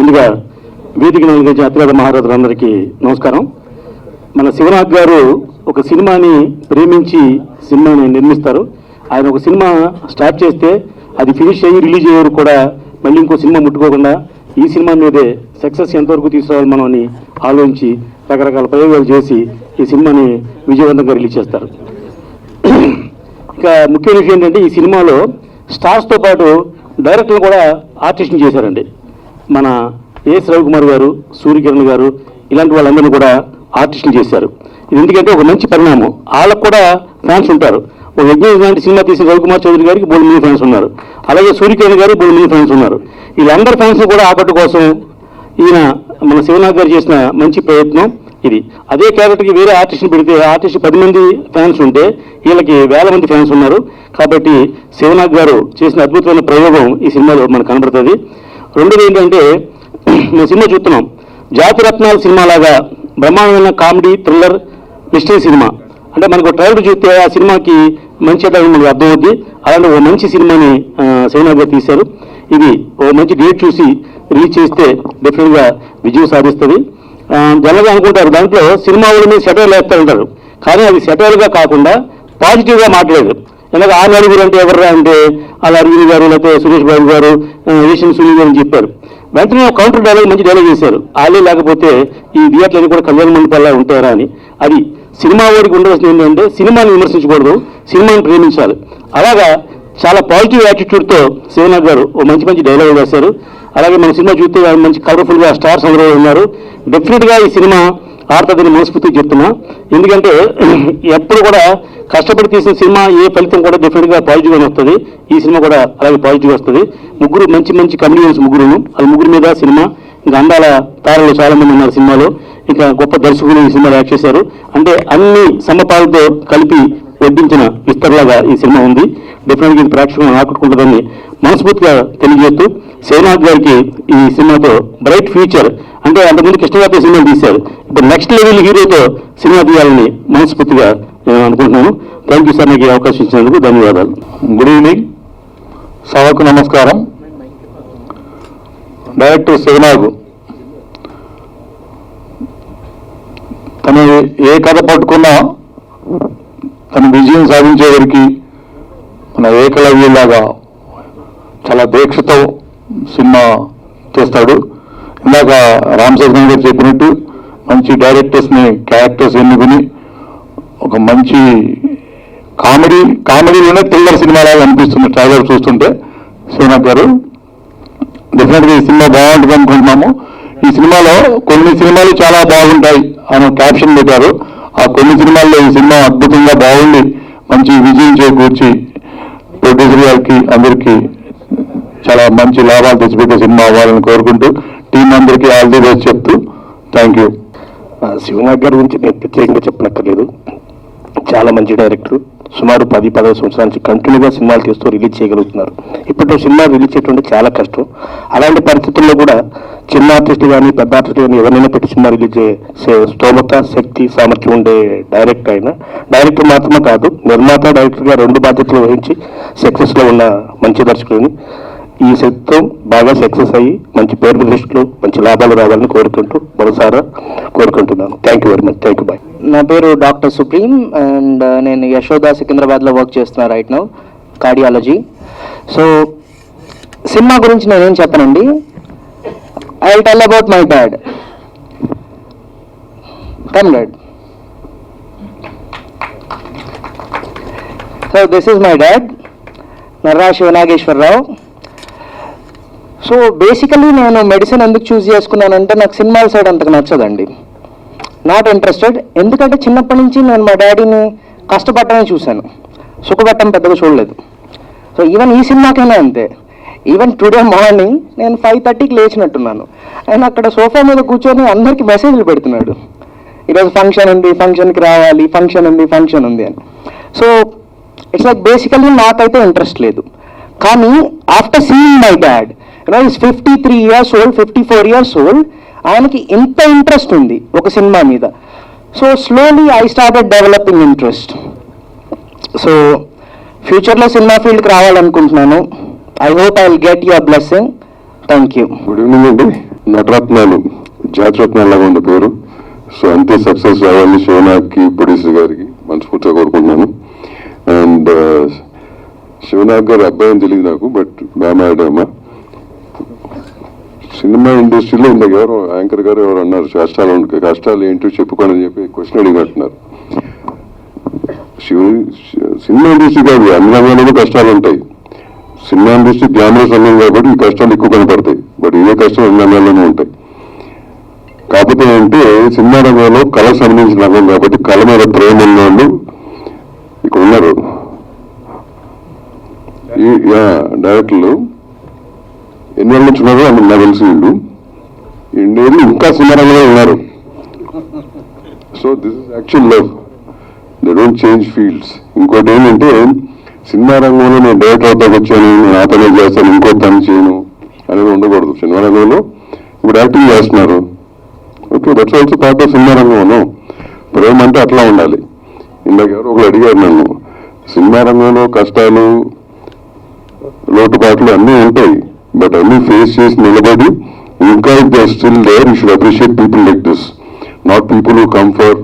ముందుగా వేదికను అలంకరించే అతిరథ మహారథులందరికీ నమస్కారం. మన శివనాథ్ గారు ఒక సినిమాని ప్రేమించి సినిమాని నిర్మిస్తారు. ఆయన ఒక సినిమా స్టార్ట్ చేస్తే అది ఫినిష్ అయ్యి రిలీజ్ అయ్యేవారు కూడా మళ్ళీ ఇంకో సినిమా ముట్టుకోకుండా ఈ సినిమా మీదే సక్సెస్ ఎంతవరకు తీసుకురావాలి మనం అని ఆలోచించి రకరకాల ప్రయోగాలు చేసి ఈ సినిమాని విజయవంతంగా రిలీజ్ చేస్తారు. ఇక ముఖ్య విషయం ఏంటంటే ఈ సినిమాలో స్టార్స్తో పాటు డైరెక్టర్లు కూడా ఆర్టిస్ట్ని చేశారండి. మన ఏఎస్ రవికుమార్ గారు, సూర్యకిరణ్ గారు ఇలాంటి వాళ్ళందరినీ కూడా ఆర్టిస్ట్ని చేశారు. ఇది ఎందుకంటే ఒక మంచి పరిణామం. వాళ్ళకు కూడా ఫ్యాన్స్ ఉంటారు. ఒక యజ్ఞం లాంటి సినిమా తీసిన రవికుమార్ చౌదరి గారికి 3 మంది ఫ్యాన్స్ ఉన్నారు. అలాగే సూర్యకిరణ్ గారికి 3 మంది ఫ్యాన్స్ ఉన్నారు. వీళ్ళందరి ఫ్యాన్స్ కూడా ఆకట్టు కోసం ఈయన మన శివనాథ్ గారు చేసిన మంచి ప్రయత్నం ఇది. అదే క్యారెక్టర్కి వేరే ఆర్టిస్ట్ని పెడితే ఆర్టిస్ట్ 10 మంది ఫ్యాన్స్ ఉంటే వీళ్ళకి 1000 మంది ఫ్యాన్స్ ఉన్నారు. కాబట్టి శివనాథ్ గారు చేసిన అద్భుతమైన ప్రయోగం ఈ సినిమాలో మనకు కనబడుతుంది. రెండోది ఏంటంటే మేము సినిమా చూస్తున్నాం, జాతిరత్నాల సినిమా లాగా బ్రహ్మాండమైన కామెడీ థ్రిల్లర్ మిస్టరీ సినిమా. అంటే మనకు ట్రైలర్ చూస్తే ఆ సినిమాకి మంచి మనకు అర్థమవుద్ది. అలాంటి ఒక మంచి సినిమాని శివనాథ్ గారు తీశారు. ఇది ఓ మంచి డేట్ చూసి రిలీజ్ చేస్తే డెఫినెట్గా విజయం సాధిస్తుంది. జనరల్గా అనుకుంటారు దాంట్లో సినిమా వాళ్ళ మీద సెటైర్లు వేస్తారంటారు, కానీ అది సెటైర్గా కాకుండా పాజిటివ్గా మాట్లాడారు. ఎందుకంటే ఆ నలుగురు అంటే ఎవర్రా అంటే అలా అరవింద్ గారు లేకపోతే సురేష్ బాబు గారు, ఈషన్ సునీల్ గారు అని చెప్పారు. వెంటనే కౌంటర్ డైలాగ్ మంచి డైలాగ్ చేశారు. వాళ్ళే లేకపోతే ఈ థియేటర్లు కూడా కళ్యాణ మండపాల్లో ఉంటారా అని. అది సినిమా వాడికి ఉండవలసింది ఏంటంటే సినిమాని విమర్శించకూడదు, సినిమాని ప్రేమించాలి. అలాగా చాలా పాజిటివ్ యాటిట్యూడ్తో శివనాథ్ గారు ఓ మంచి మంచి డైలాగ్ వేశారు. అలాగే మన సినిమా చూస్తే మంచి కలర్ఫుల్గా స్టార్స్ అందరూ ఉన్నారు. డెఫినెట్గా ఈ సినిమా ఆడుతుందని మనస్ఫూర్తిగా చెప్తున్నా. ఎందుకంటే ఎప్పుడు కూడా కష్టపడి తీసిన సినిమా ఏ ఫలితం కూడా డెఫినెట్గా పాజిటివ్గానే వస్తుంది. ఈ సినిమా కూడా అలాగే పాజిటివ్గా వస్తుంది. ముగ్గురు మంచి మంచి కమెడియన్స్ ముగ్గురును, అది ముగ్గురు మీద సినిమా. ఇంకా అందాల తారలు చాలా మంది ఉన్నారు సినిమాలో. ఇంకా గొప్ప దర్శకులు ఈ సినిమాలో యాక్ట్ చేశారు. అంటే అన్ని సమపాలతో కలిపి వడ్డించిన విస్తరలాగా ఈ సినిమా ఉంది. డెఫినెట్గా ఇది ప్రేక్షకులను ఆకట్టుకుంటుందని మనస్ఫూర్తిగా తెలియజేస్తూ శివనాథ్ గారికి ఈ సినిమాతో బ్రైట్ ఫ్యూచర్, అంటే అంతకుముందు కృష్ణగారితో సినిమాలు తీశారు, ఇప్పుడు నెక్స్ట్ లెవెల్ హీరోతో సినిమా తీయాలని మనస్ఫూర్తిగా నేను అనుకుంటున్నాను. థ్యాంక్ యూ సార్, నాకు ఈ అవకాశం ఇచ్చినందుకు ధన్యవాదాలు. గుడ్ ఈవినింగ్, సభకు నమస్కారం. డైరెక్టర్ శివనాథ్ తను ఏ కథ పట్టుకున్నా తను విజయం సాధించేవారికి మన ఏకలవ్యులాగా చాలా దీక్షతో సినిమా తీస్తాడు. ఇందాక రామ్ చరణ్ గారు చెప్పినట్టు మంచి డైరెక్టర్స్ని, క్యారెక్టర్స్ ఎన్నుకుని ఒక మంచి కామెడీలోనే థ్రిల్లర్ సినిమాలాగా అనిపిస్తుంది ట్రైలర్ చూస్తుంటే. శివనాథ్ గారు డెఫినెట్గా ఈ సినిమా బాగుంటుంది అనుకుంటున్నాము. ఈ సినిమాలో కొన్ని సినిమాలు చాలా బాగుంటాయి అని క్యాప్షన్ పెట్టారు. ఆ కొన్ని సినిమాల్లో ఈ సినిమా అద్భుతంగా బాగుండి మంచి విజయం చేకూర్చి ప్రొడ్యూసర్ గారికి అందరికీ చాలా మంచి లాభాలు తెచ్చిపెట్టే సినిమా అవ్వాలని కోరుకుంటూ టీం అందరికీ ఆల్ ది బెస్ట్ చెప్తూ థ్యాంక్ యూ. శివనాథ్ గారి గురించి నేను ప్రత్యేకంగా చెప్పనక్కర్లేదు. చాలా మంచి డైరెక్టర్. సుమారు 10-15 సంవత్సరాల నుంచి కంటిన్యూగా సినిమాలు తీస్తూ రిలీజ్ చేయగలుగుతున్నారు. ఇప్పట్లో సినిమా రిలీజ్ చేయడం చాలా కష్టం. అలాంటి పరిస్థితుల్లో కూడా చిన్న ఆర్టిస్ట్ కానీ పెద్ద ఆర్టిస్ట్ కానీ ఎవరైనా పెట్టి సినిమా రిలీజ్ చేసే స్తోమత, శక్తి, సామర్థ్యం ఉండే డైరెక్టర్ అయినా. డైరెక్టర్ మాత్రమే కాదు, నిర్మాత, డైరెక్టర్గా 2 బాధ్యతలు వహించి సక్సెస్లో ఉన్న మంచి దర్శకుడిని. ఈ శక్తితో బాగా సక్సెస్ అయ్యి మంచి పేరు ప్రతిష్టలు, మంచి లాభాలు రావాలని కోరుకుంటూ మనసారా కోరుకుంటున్నాను. Thank you very much. Thank you. Bye. నా పేరు డాక్టర్ సుప్రీం అండ్ నేను యశోదా సికింద్రాబాద్లో వర్క్ చేస్తున్నా right now, cardiology. So cinema గురించి నేనేం చెప్పనండి. I will tell about my dad. Come dad. So this is my dad, Narra Siva Nageswara Rao. So basically నేను medicine ఎందుకు చూస్ చేసుకున్నానంటే నాకు సినిమాల సైడ్ అంతకు నచ్చదండి, నాట్ ఇంట్రెస్టెడ్. ఎందుకంటే చిన్నప్పటి నుంచి నేను మా డాడీని కష్టపడటమే చూశాను, సుఖపట్టం పెద్దగా చూడలేదు. సో ఈవెన్ ఈ సినిమాకైనా అంతే. ఈవెన్ టుడే మార్నింగ్ నేను 5:30కి లేచినట్టున్నాను, ఆయన అక్కడ సోఫా మీద కూర్చొని అందరికీ మెసేజ్లు పెడుతున్నాడు, ఈరోజు ఫంక్షన్ ఉంది, ఫంక్షన్కి రావాలి, ఫంక్షన్ ఉంది అని. సో ఇట్స్ లైక్ బేసికలీ నాకైతే ఇంట్రెస్ట్ లేదు. కానీ after seeing my dad, is 53 years old, 54 years old, ఆయనకి ఎంత ఇంట్రెస్ట్ ఉంది ఒక సినిమా మీద. So slowly I started developing interest. So ఫ్యూచర్లో సినిమా ఫీల్డ్కి రావాలనుకుంటున్నాను. I hope I will get your blessing. Thank you. Good evening అండి. నటరత్నాలు జాతిరత్నాలాగా ఉంది పేరు. సో అంతే సక్సెస్ రావాలని శివనాగ్కి, ప్రొడ్యూసర్ గారికి మనస్ఫూర్తిగా కోరుకుంటున్నాను. అండ్ శివనాగ్ గారు అబ్బాయి అని తెలియదు నాకు, బట్ బాగా మ్యాడమ్మా. సినిమా ఇండస్ట్రీలో ఇందాక ఎవరు యాంకర్ గారు ఎవరు అన్నారు కష్టాలు ఏంటో చెప్పుకోండి అని చెప్పి క్వశ్చన్ అడిగినట్టున్నారు. సినిమా ఇండస్ట్రీ కాదు, అన్ని రంగాల్లో కష్టాలు ఉంటాయి. సినిమా ఇండస్ట్రీ గ్లామరస్ రంగం కాబట్టి ఈ కష్టాలు ఎక్కువ కనపడతాయి, బట్ ఇవే కష్టాలు అన్ని రంగాల్లోనే ఉంటాయి. కాకపోతే ఏంటంటే సినిమా రంగంలో కళకు సంబంధించిన రంగం కాబట్టి కళ మీద ప్రేమ ఉన్న వాళ్ళు ఇక్కడ ఉన్నారు. ఈ డైరెక్టర్లు ఎన్ని ఏళ్ళ నుంచి ఉన్నారో నాకు తెలిసి వీళ్ళు ఇండియాలో ఇంకా సినిమా రంగంలో ఉన్నారు. So this is actual love, they don't change fields. ఇంకోటి ఏంటంటే సినిమా రంగంలో నేను డైరెక్టర్ అవుతాకు వచ్చాను, నేను ఆ పని చేస్తాను, ఇంకో పని చేయను అనేది ఉండకూడదు. సినిమా రంగంలో ఇప్పుడు యాక్టింగ్ చేస్తున్నారు, okay, that's also part of cinema రంగంలో. ప్రేమ అంటే అట్లా ఉండాలి. ఇందాక ఎవరు ఒకరు అడిగారు నన్ను, సినిమా రంగంలో కష్టాలు లోటుపాట్లు అన్నీ ఉంటాయి, బట్ అన్నీ ఫేస్ చేసి నిలబడి ఇంకా still there, you should appreciate people like this, not people who come for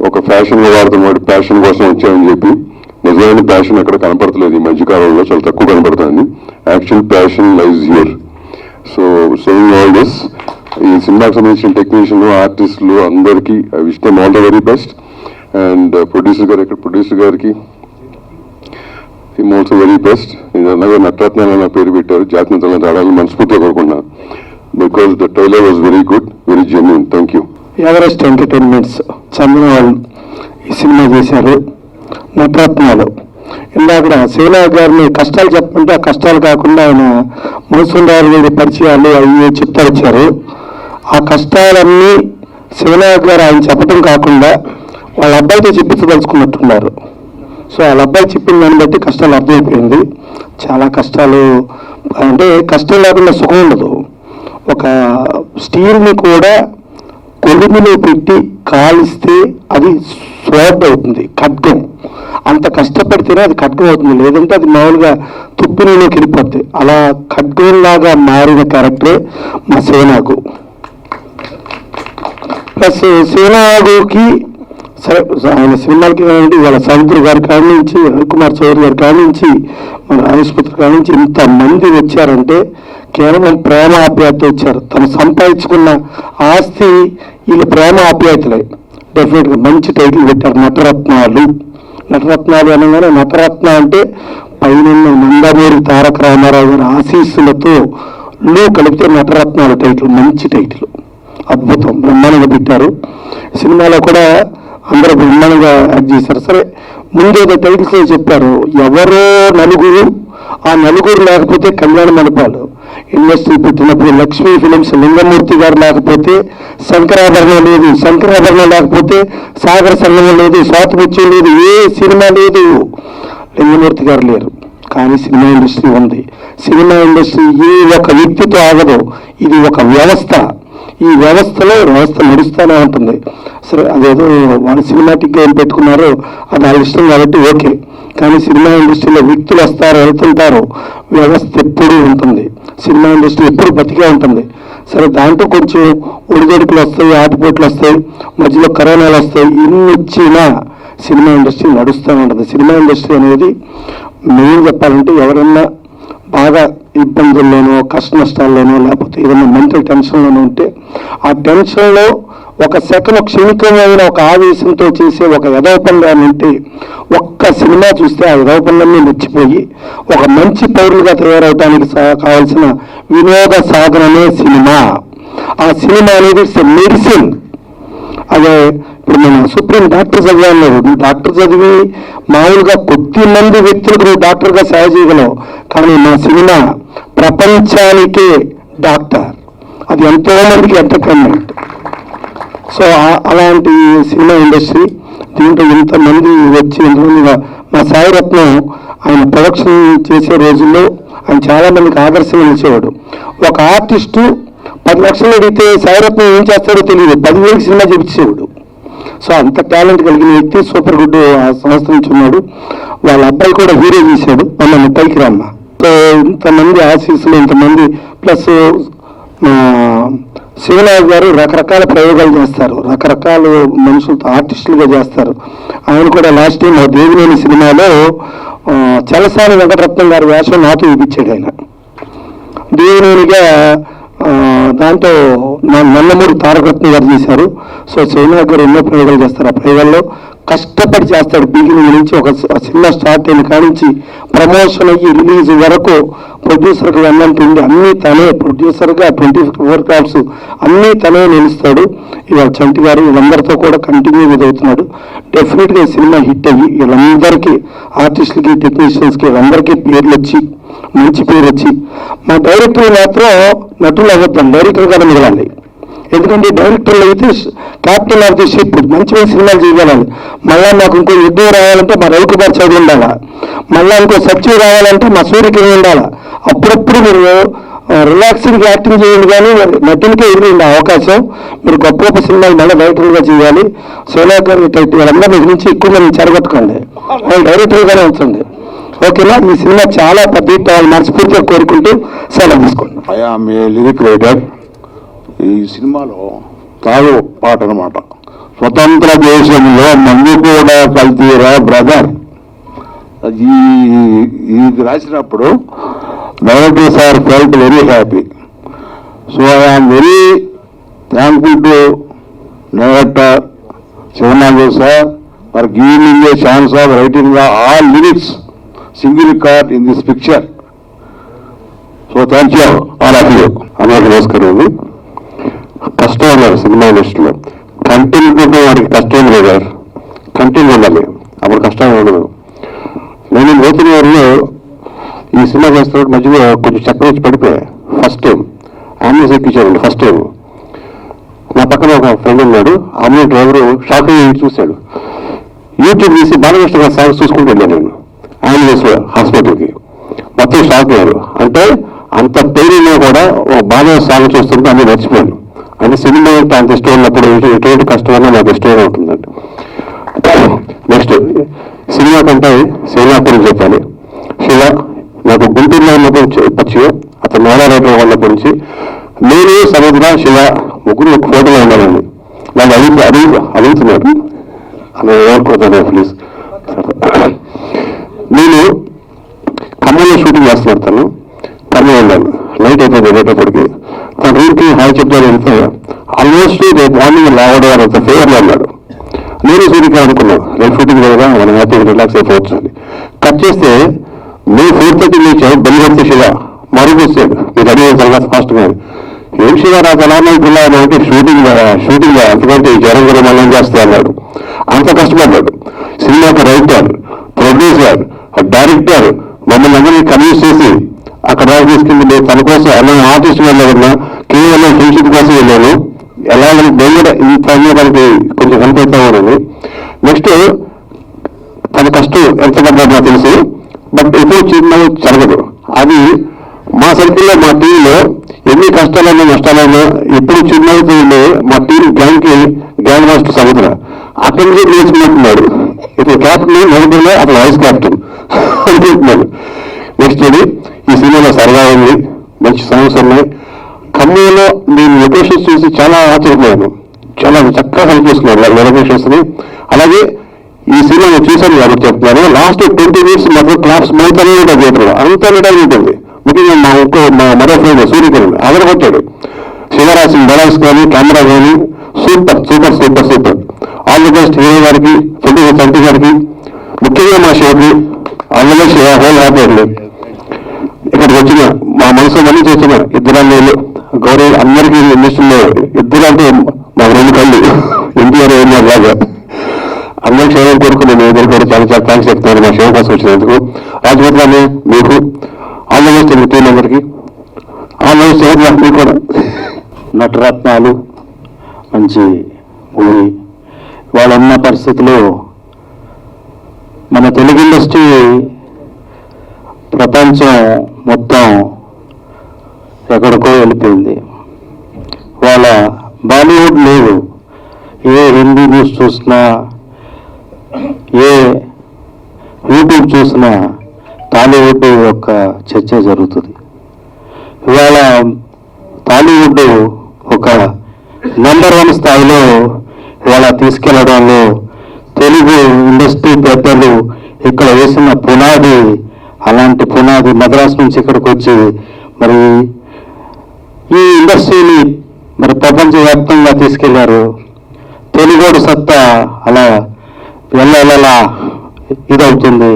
ఒక ఫ్యాషన్గా వాడుతున్న ప్యాషన్ కోసం వచ్చామని చెప్పి. నిజమైన ప్యాషన్ ఎక్కడ కనపడతలేదు ఈ మధ్యకాలంలో, చాలా తక్కువ కనపడుతుంది. Actual passion lies here. So saying all this, ఈ సినిమాకి సంబంధించిన టెక్నీషియన్లు, ఆర్టిస్టులు అందరికీ I wish them all the very best. And producer గారికి హిమ్ ఆల్సో వెరీ బెస్ట్. అలాగే నటరత్నాలు నా పేరు పెట్టారు, జాతీయ ఆడాలని మనస్ఫూర్తిగా కోరుకున్నాను. Because the trailer was very good, very genuine. Thank you. Everest Entertainments Chandra వాళ్ళు ఈ సినిమా చేశారు. నటరత్నాలు ఇందాక శివనాగ్ గారిని కష్టాలు చెప్పమంటే ఆ కష్టాలు కాకుండా ఆయన మోసందారు గారి పరిచయాలు అవి చెప్తా వచ్చారు. ఆ కష్టాలన్నీ శివనాగ్ గారు ఆయన చెప్పడం కాకుండా వాళ్ళ అబ్బాయితో చెప్పించదలుచుకున్నట్టున్నారు. సో వాళ్ళ అబ్బాయి చెప్పిన దాన్ని బట్టి కష్టాలు అర్థమైపోయింది. చాలా కష్టాలు అంటే కష్టం లేకుండా సుఖం ఉండదు. ఒక స్టీల్ని కూడా కొలిమిలో పెట్టి కాలిస్తే అది స్వాడ్ అవుతుంది, ఖడ్గం. అంత కష్టపడితేనే అది ఖడ్గం అవుతుంది, లేదంటే అది మామూలుగా తుప్పినీలోకి వెళ్ళిపోద్ది. అలా ఖడ్గంలాగా మారిన క్యారెక్టరే మా శివనాగు. ప్లస్ శివనాగుకి సరే ఆయన సినిమాలకి కానివ్వండి, వాళ్ళ సముద్ర గారి కాడి నుంచి, రవికుమార్ చౌదరి గారి కాడి నుంచి, మన ఆయుష్పత్రి కాడి నుంచి ఇంతమంది వచ్చారంటే కేవలం ప్రేమ ఆప్యాయత వచ్చారు. తను సంపాదించుకున్న ఆస్తి వీళ్ళ ప్రేమ ఆప్యాయతలే. డెఫినెట్గా మంచి టైటిల్ పెట్టారు, నటరత్నాలు. నటరత్నాలు అనగానే నటరత్న అంటే పైన నందమూరి తారక రామారావు గారి ఆశీస్సులతో కలిపితే నటరత్నాలు టైటిల్, మంచి టైటిల్, అద్భుతం, బ్రహ్మాండంగా పెట్టారు. సినిమాలో కూడా అందరూ బ్రహ్మాండంగా యాక్ట్ చేశారు. సరే ముందు ఏదో టైటిల్స్ చెప్పారు, ఎవరో నలుగురు, ఆ నలుగురు లేకపోతే కళ్యాణ మండపాలు ఇండస్ట్రీ పెట్టినప్పుడు లక్ష్మీ ఫిలిమ్స్ లింగమూర్తి గారు లేకపోతే శంకరాభరణం లేదు, శంకరాభరణం లేకపోతే సాగర సంగమం లేదు, స్వాతిముత్యం లేదు, ఏ సినిమా లేదు, లింగమూర్తి గారు లేరు. కానీ సినిమా ఇండస్ట్రీ ఉంది. సినిమా ఇండస్ట్రీ ఏ ఒక వ్యక్తితో ఆగదు, ఇది ఒక వ్యవస్థ. ఈ వ్యవస్థ నడుస్తూనే ఉంటుంది. సరే అదేదో వాళ్ళు సినిమాటిక్గా ఏం పెట్టుకున్నారో అది వాళ్ళ ఇష్టం కాబట్టి ఓకే. కానీ సినిమా ఇండస్ట్రీలో వ్యక్తులు వస్తారు, వెళ్తుంటారు, వ్యవస్థ ఎప్పుడూ ఉంటుంది. సినిమా ఇండస్ట్రీ ఎప్పుడు బతికే ఉంటుంది. సరే దాంట్లో కొంచెం ఒడిదొడుకులు వస్తాయి, ఆటుపోట్లు వస్తాయి, మధ్యలో కరోనాలు వస్తాయి, ఇన్ని వచ్చినా సినిమా ఇండస్ట్రీ నడుస్తూనే ఉంటుంది. సినిమా ఇండస్ట్రీ అనేది మెయిన్ చెప్పాలంటే ఎవరన్నా బాగా ఇబ్బందుల్లోనో, కష్ట నష్టాల్లోనో, లేకపోతే ఏదైనా మెంటల్ టెన్షన్లోనో ఉంటే ఆ టెన్షన్లో ఒక సెకండ్ క్షణికమైన ఒక ఆవేశంతో చేసే ఒక యథోపంగా ఉంటే ఒక్క సినిమా చూస్తే ఆ యథోపంగాన్ని మర్చిపోయి ఒక మంచి పౌరులుగా తయారవడానికి కావాల్సిన వినోద సాధనమే సినిమా. ఆ సినిమా అనేది ఇట్స్ ఎ మెడిసిన్. అదే ఇప్పుడు మన సుప్రీం డాక్టర్ చదివాను, డాక్టర్ చదివి మామూలుగా కొద్ది మంది వ్యక్తులకు నువ్వు డాక్టర్గా సేవ చేయగలవు, కానీ మా సినిమా ప్రపంచానికే డాక్టర్, అది ఎంతో మందికి ఎంటర్టైన్మెంట్. సో అలాంటి సినిమా ఇండస్ట్రీ, దీంట్లో ఇంతమంది వచ్చి ఇంతమందిగా మా సాయిరత్నం ఆయన ప్రొడక్షన్ చేసే రోజుల్లో ఆయన చాలామందికి ఆదర్శంగా నిలిచేవాడు. ఒక ఆర్టిస్టు 10 లక్షలు అడిగితే సాయిరత్నం ఏం చేస్తాడో తెలియదు, 10,000 సినిమా చూపించేవాడు. సో అంత టాలెంట్ కలిగిన వ్యక్తి, సూపర్ గుడ్ ఆ సంస్థ నుంచి ఉన్నాడు. వాళ్ళ అబ్బాయి కూడా హీరో చేశాడు, అన్న పైకి రమ్మ. సో ఇంతమంది ఆశీస్సులు, ఇంతమంది ప్లస్ శివనాయక్ గారు రకరకాల ప్రయోగాలు చేస్తారు, రకరకాల మనుషులతో ఆర్టిస్టులుగా చేస్తారు. ఆయన కూడా లాస్ట్ టైం దేవినేని సినిమాలో చలసాని వెంకటరత్నం గారి వేషం నాతో చూపించాడు. ఆయన దేవినేనిగా దాంతో నల్లమూరి తారకరత్నం గారు చేశారు. సో శివనాయక్ గారు ఎన్నో ప్రయోగాలు చేస్తారు. ఆ ప్రయోగాల్లో కష్టపడి చేస్తాడు. బిగినింగ్ నుంచి ఒక సినిమా స్టార్ట్ అయిన కానించి ప్రమోషన్ అయ్యి రిలీజ్ వరకు ప్రొడ్యూసర్కి వెళ్ళంటుంది అన్నీ తనే, ప్రొడ్యూసర్గా 24 క్రాఫ్ట్స్ అన్నీ తనే నిలుస్తాడు. ఇవాళ చంటి గారు వీళ్ళందరితో కూడా కంటిన్యూ అవుతున్నాడు. డెఫినెట్గా ఈ సినిమా హిట్ అయ్యి వీళ్ళందరికీ ఆర్టిస్టులకి టెక్నీషియన్స్కి వీళ్ళందరికీ పేర్లు వచ్చి మంచి పేరు వచ్చి, మా డైరెక్టర్ మాత్రం నటులు అవ్వద్దాం, డైరెక్టర్గానే మిగలాలి. ఎందుకంటే డైరెక్టర్లు అయితే క్యాప్టెన్ ఆఫ్ ది షిప్ మంచి మంచి సినిమాలు చేయగలాలి. మళ్ళీ నాకు ఇంకో యుద్ధం రావాలంటే మా రవికుమార్ చౌదరి ఉండాలా, మళ్ళీ ఇంకో సబ్సిడీ రావాలంటే మా సూర్యకిరణ్ ఉండాలా. అప్పుడప్పుడు మీరు రిలాక్సింగ్ యాక్టింగ్ చేయండి, కానీ నటులకే ఇవ్వండి అవకాశం. మీరు గొప్ప గొప్ప సినిమాలు మళ్ళీ డైరెక్టర్గా చేయాలి. శివనాయక్ గారి వాళ్ళందరూ మీ నుంచి ఎక్కువ మంది చెరగొట్టుకోండి, వాళ్ళు డైరెక్టర్గానే ఉంచండి. ఓకేనా? మీ సినిమా చాలా పెద్ద హిట్ అవ్వాలి మనస్ఫూర్తిగా కోరుకుంటూ సెలవు తీసుకోండి. I am a lyric writer. ఈ సినిమాలో తాగు పాట అనమాట, స్వతంత్ర దేశంలో మందు కూడా కల్తీరా బ్రదర్. ఇది రాసినప్పుడు director sir felt very happy. So I am very thankful to director Shivanath sir for giving a chance of writing all lyrics single card in this picture. So thank you all of you. అందరికీ నమస్కారం అండి. కష్టం ఉన్నారు cinema ఇండస్ట్రీలో, content వాడికి కష్టం లేదు గారు, కంటెంట్ ఉండాలి, అప్పుడు కష్టం ఉండదు. నేను మోతిని గారిలో ఈ సినిమా చేస్తున్నప్పుడు మధ్యలో కొంచెం చక్రం వచ్చి పడిపోయా. ఫస్ట్ టైం ఆంబులెన్స్ ఎక్కించారండి. ఫస్ట్ టైం నా పక్కన ఒక ఫ్రెండ్ ఉన్నాడు, ఆంబులెన్స్ డ్రైవరు షాక్ అయ్యి చూశాడు. యూట్యూబ్ తీసి బాలకృష్ణ గారి సాంగ్స్ చూసుకుంటూ వెళ్ళాను నేను ఆంబులెన్స్ హాస్పిటల్కి. మొత్తం షాక్ అయ్యారు. అంటే అంత పేరులో కూడా బాగా సాంగ్ చూస్తుంటే అన్ని మర్చిపోయాను. అంటే సినిమా అంటే అంత ఇష్టం ఉన్నప్పుడు ఎటువంటి కష్టమైనా నాకు ఇష్టంగా ఉంటుందండి. నెక్స్ట్ సినిమా కంటే శివ గురించి చెప్పాలి. శివ నాకు గుంటూరులో ఉన్నప్పుడు పరిచయం, అతను నోడా రైటర్ ఉన్నప్పటి నుంచి నేను సముద్ర శివ ముగ్గురు ఒక ఫోటోలో ఉండాలండి. వాళ్ళు అడుగుతున్నారు అని ఏమనుకుంటున్నాను ప్లీజ్. నేను ఖమ్మంలో షూటింగ్ చేస్తున్నాను, తను ఖమ్మం వెళ్ళాను. నైట్ అయిపోయింది వెళ్ళేటప్పటికి. తన రూమ్కి హాయ్ చెప్తాను వెళ్తే ఆల్మోస్ట్ రేపు మార్నింగ్ రావడం అంత ఫేవర్లో అన్నాడు. నేను సూర్యకి అనుకున్నాను రేపు షూటింగ్ కదా మనం హ్యాపీగా రిలాక్స్ అయిపోవచ్చు అని. కట్ చేస్తే మే 4:30 లేచావు బెల్లి శివ మరుగు వచ్చాడు. మీరు అడిగిన తర్వాత ఫాస్ట్గా ఏం శివ నాకు ఎలా పిల్లలు అంటే షూటింగ్ అంతకంటే జ్వరం కూడా మళ్ళీ చేస్తా అన్నాడు. అంత కష్టపడ్డాడు. సినిమాకి రైటర్, ప్రొడ్యూసర్, డైరెక్టర్ మమ్మల్ని అందరినీ కన్విన్స్ చేసి అక్కడ తీసుకెళ్ళి తన కోసం ఎలా ఆర్టిస్ట్ వెళ్ళాలన్నా కేవలం ఫ్రెండ్షిప్ కోసం వెళ్ళాను. ఎలా బెంగళూరు ఇంత దానికి కొంచెం హెల్ప్ అవుతా ఉన్నాను. నెక్స్ట్ తన కష్టం ఎంత పడ్డాడు నాకు తెలుసు, బట్ ఎప్పుడు చిన్నగా జరగదు. అది మా సర్కిల్లో మా టీంలో ఎన్ని కష్టాలైనా నష్టాలైనా ఎప్పుడు చిన్నవుతుంది. మా టీం గ్యాంగ్ మాస్టర్ సముద్ర అక్కడి నుంచి నేర్చుకుంటున్నాడు. ఇప్పుడు క్యాప్టెన్ మొదటిలో అతను వైస్ క్యాప్టెన్ అనుకుంటున్నాడు. నెక్స్ట్ ఇది ఈ సినిమాలో సరదా ఉంది, మంచి సాంగ్స్ ఉన్నాయి. ఖమ్మంలో నేను లొకేషన్స్ చూసి చాలా ఆశ్చర్యపోయాను. చాలా చక్కగా హెల్ప్ చేస్తున్నాను లొకేషన్స్ ని. అలాగే ఈ సినిమా నేను చూశాను కాబట్టి చెప్తున్నాను. లాస్ట్ 20 minutes మాత్రం క్లాప్స్ మౌతనే ఉంటుంది థియేటర్లో, అంత ఎంటర్టైన్ ఉంటుంది. ముఖ్యంగా మా మరో ఫ్రెండ్ సూర్యకిరణ్ అదరగొట్టాడు. శివరాశి డైలాగ్స్ కానీ కెమెరా కానీ super super super super. All the best hero గారికి, ప్రొడ్యూసర్ చంటి గారికి, ముఖ్యంగా మా షోకి all the best whole happy. ఇక్కడికి వచ్చిన మా మనసు మళ్ళీ చేసిన ఇద్దరు అన్నయ్యలు గౌరవ అందరికీ ఇండస్ట్రీలో ఇద్దరు అంటే మా రెండు కళ్ళు ఎన్టీఆర్ ఏఎన్ఆర్ లాగా అందరికి సేవలు కొరకు నేను ఎదురు కూడా చాలా చాలా థ్యాంక్స్ చెప్తున్నాను మా షో కోసం వచ్చినందుకు. రాజపూర్లోనే మీకు ఆల్ ది బెస్ట్ టీం అందరికీ ఆల్ ది బెస్ట్ మీకు కూడా. నటరత్నాలు మంచి మూవీ. వాళ్ళ ఉన్న పరిస్థితుల్లో మన తెలుగు ఇండస్ట్రీ ప్రపంచం మొత్తం ఎక్కడికో వెళ్ళిపోయింది. వాళ్ళ బాలీవుడ్ లేదు. ఏ హిందీ న్యూస్ చూసినా, ఏ యూట్యూబ్ చూసినా టాలీవుడ్ యొక్క చర్చ జరుగుతుంది. ఇవాళ టాలీవుడ్ ఒక నెంబర్ 1 స్థాయిలో ఇవాళ తీసుకెళ్లడంలో తెలుగు ఇండస్ట్రీ పెద్దలు ఇక్కడ వేసిన పునాది, అలాంటి పునాది మద్రాసు నుంచి ఇక్కడికి వచ్చి మరి ఈ ఇండస్ట్రీని మరి ప్రపంచవ్యాప్తంగా తీసుకెళ్లారు. తెలుగోడు సత్తా అలా వెళ్ళలా ఇదవుతుంది.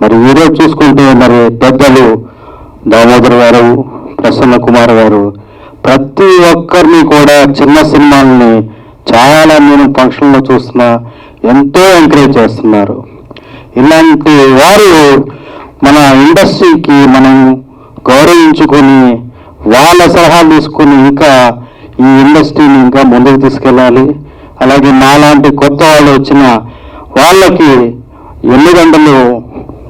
మరి ఈరోజు చూసుకుంటే మరి పెద్దలు దామోదర్ గారు, ప్రసన్న కుమార్ గారు ప్రతి ఒక్కరిని కూడా చిన్న సినిమాలని చాలా నేను ఫంక్షన్లో చూస్తున్నా, ఎంతో ఎంకరేజ్ చేస్తున్నారు. ఇలాంటి వారు మన ఇండస్ట్రీకి మనం గౌరవించుకొని వాళ్ళ సలహాలు తీసుకుని ఇంకా ఈ ఇండస్ట్రీని ఇంకా ముందుకు తీసుకెళ్ళాలి. అలాగే నాలాంటి కొత్త వాళ్ళు వచ్చిన వాళ్ళకి ఎన్ని గంటలు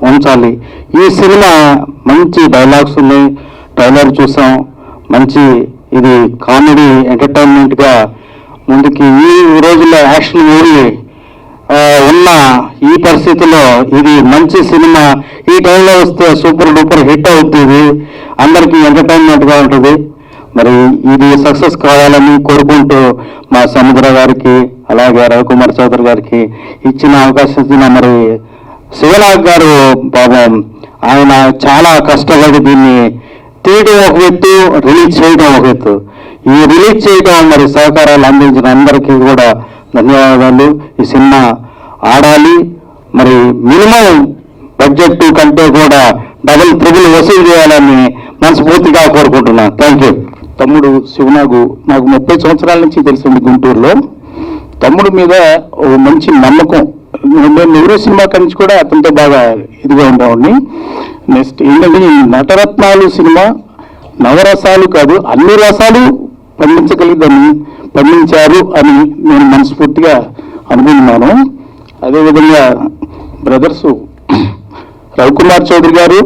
ఉంచాలి. ఈ సినిమా మంచి డైలాగ్స్ ఉన్నాయి, ట్రైలర్ చూసాం, మంచి ఇది కామెడీ ఎంటర్టైన్మెంట్గా ముందుకి ఈ రోజుల్లో యాక్షన్ మూవీ ఉన్న ఈ పరిస్థితిలో ఇది మంచి సినిమా. ఈ టైంలో వస్తే సూపర్ డూపర్ హిట్ అవుతుంది, అందరికీ ఎంటర్టైన్మెంట్గా ఉంటుంది. మరి ఇది సక్సెస్ కావాలని కోరుకుంటూ మా సముద్ర గారికి అలాగే రవికుమార్ చౌదరి గారికి ఇచ్చిన అవకాశం ఇచ్చిన మరి శివనాగ్ గారు పాపం ఆయన చాలా కష్టపడి దీన్ని తీయడం ఒక ఎత్తు, రిలీజ్ చేయడం ఒక ఎత్తు. ఈ రిలీజ్ చేయడం మరి సహకారాలు అందించిన అందరికీ కూడా ధన్యవాదాలు. ఈ సినిమా ఆడాలి, మరి మినిమం బడ్జెట్ కంటే కూడా డబుల్ ట్రిబుల్ వసూలు చేయాలని మనస్ఫూర్తిగా కోరుకుంటున్నాను. Thank you. తమ్ముడు శివనాగు నాకు 30 సంవత్సరాల నుంచి తెలిసింది గుంటూరులో. తమ్ముడు మీద ఓ మంచి నమ్మకం. నేను నెహ్రూ సినిమా నుంచి కూడా అతనితో బాగా ఇదిగా ఉండేవాడిని. నెక్స్ట్ ఏంటంటే ఈ నటరత్నాలు సినిమా నవరసాలు కాదు, అన్ని రసాలు పండించారు అని నేను మనస్ఫూర్తిగా అనుకుంటున్నాను. అదేవిధంగా బ్రదర్స్ రవికుమార్ చౌదరి గారు,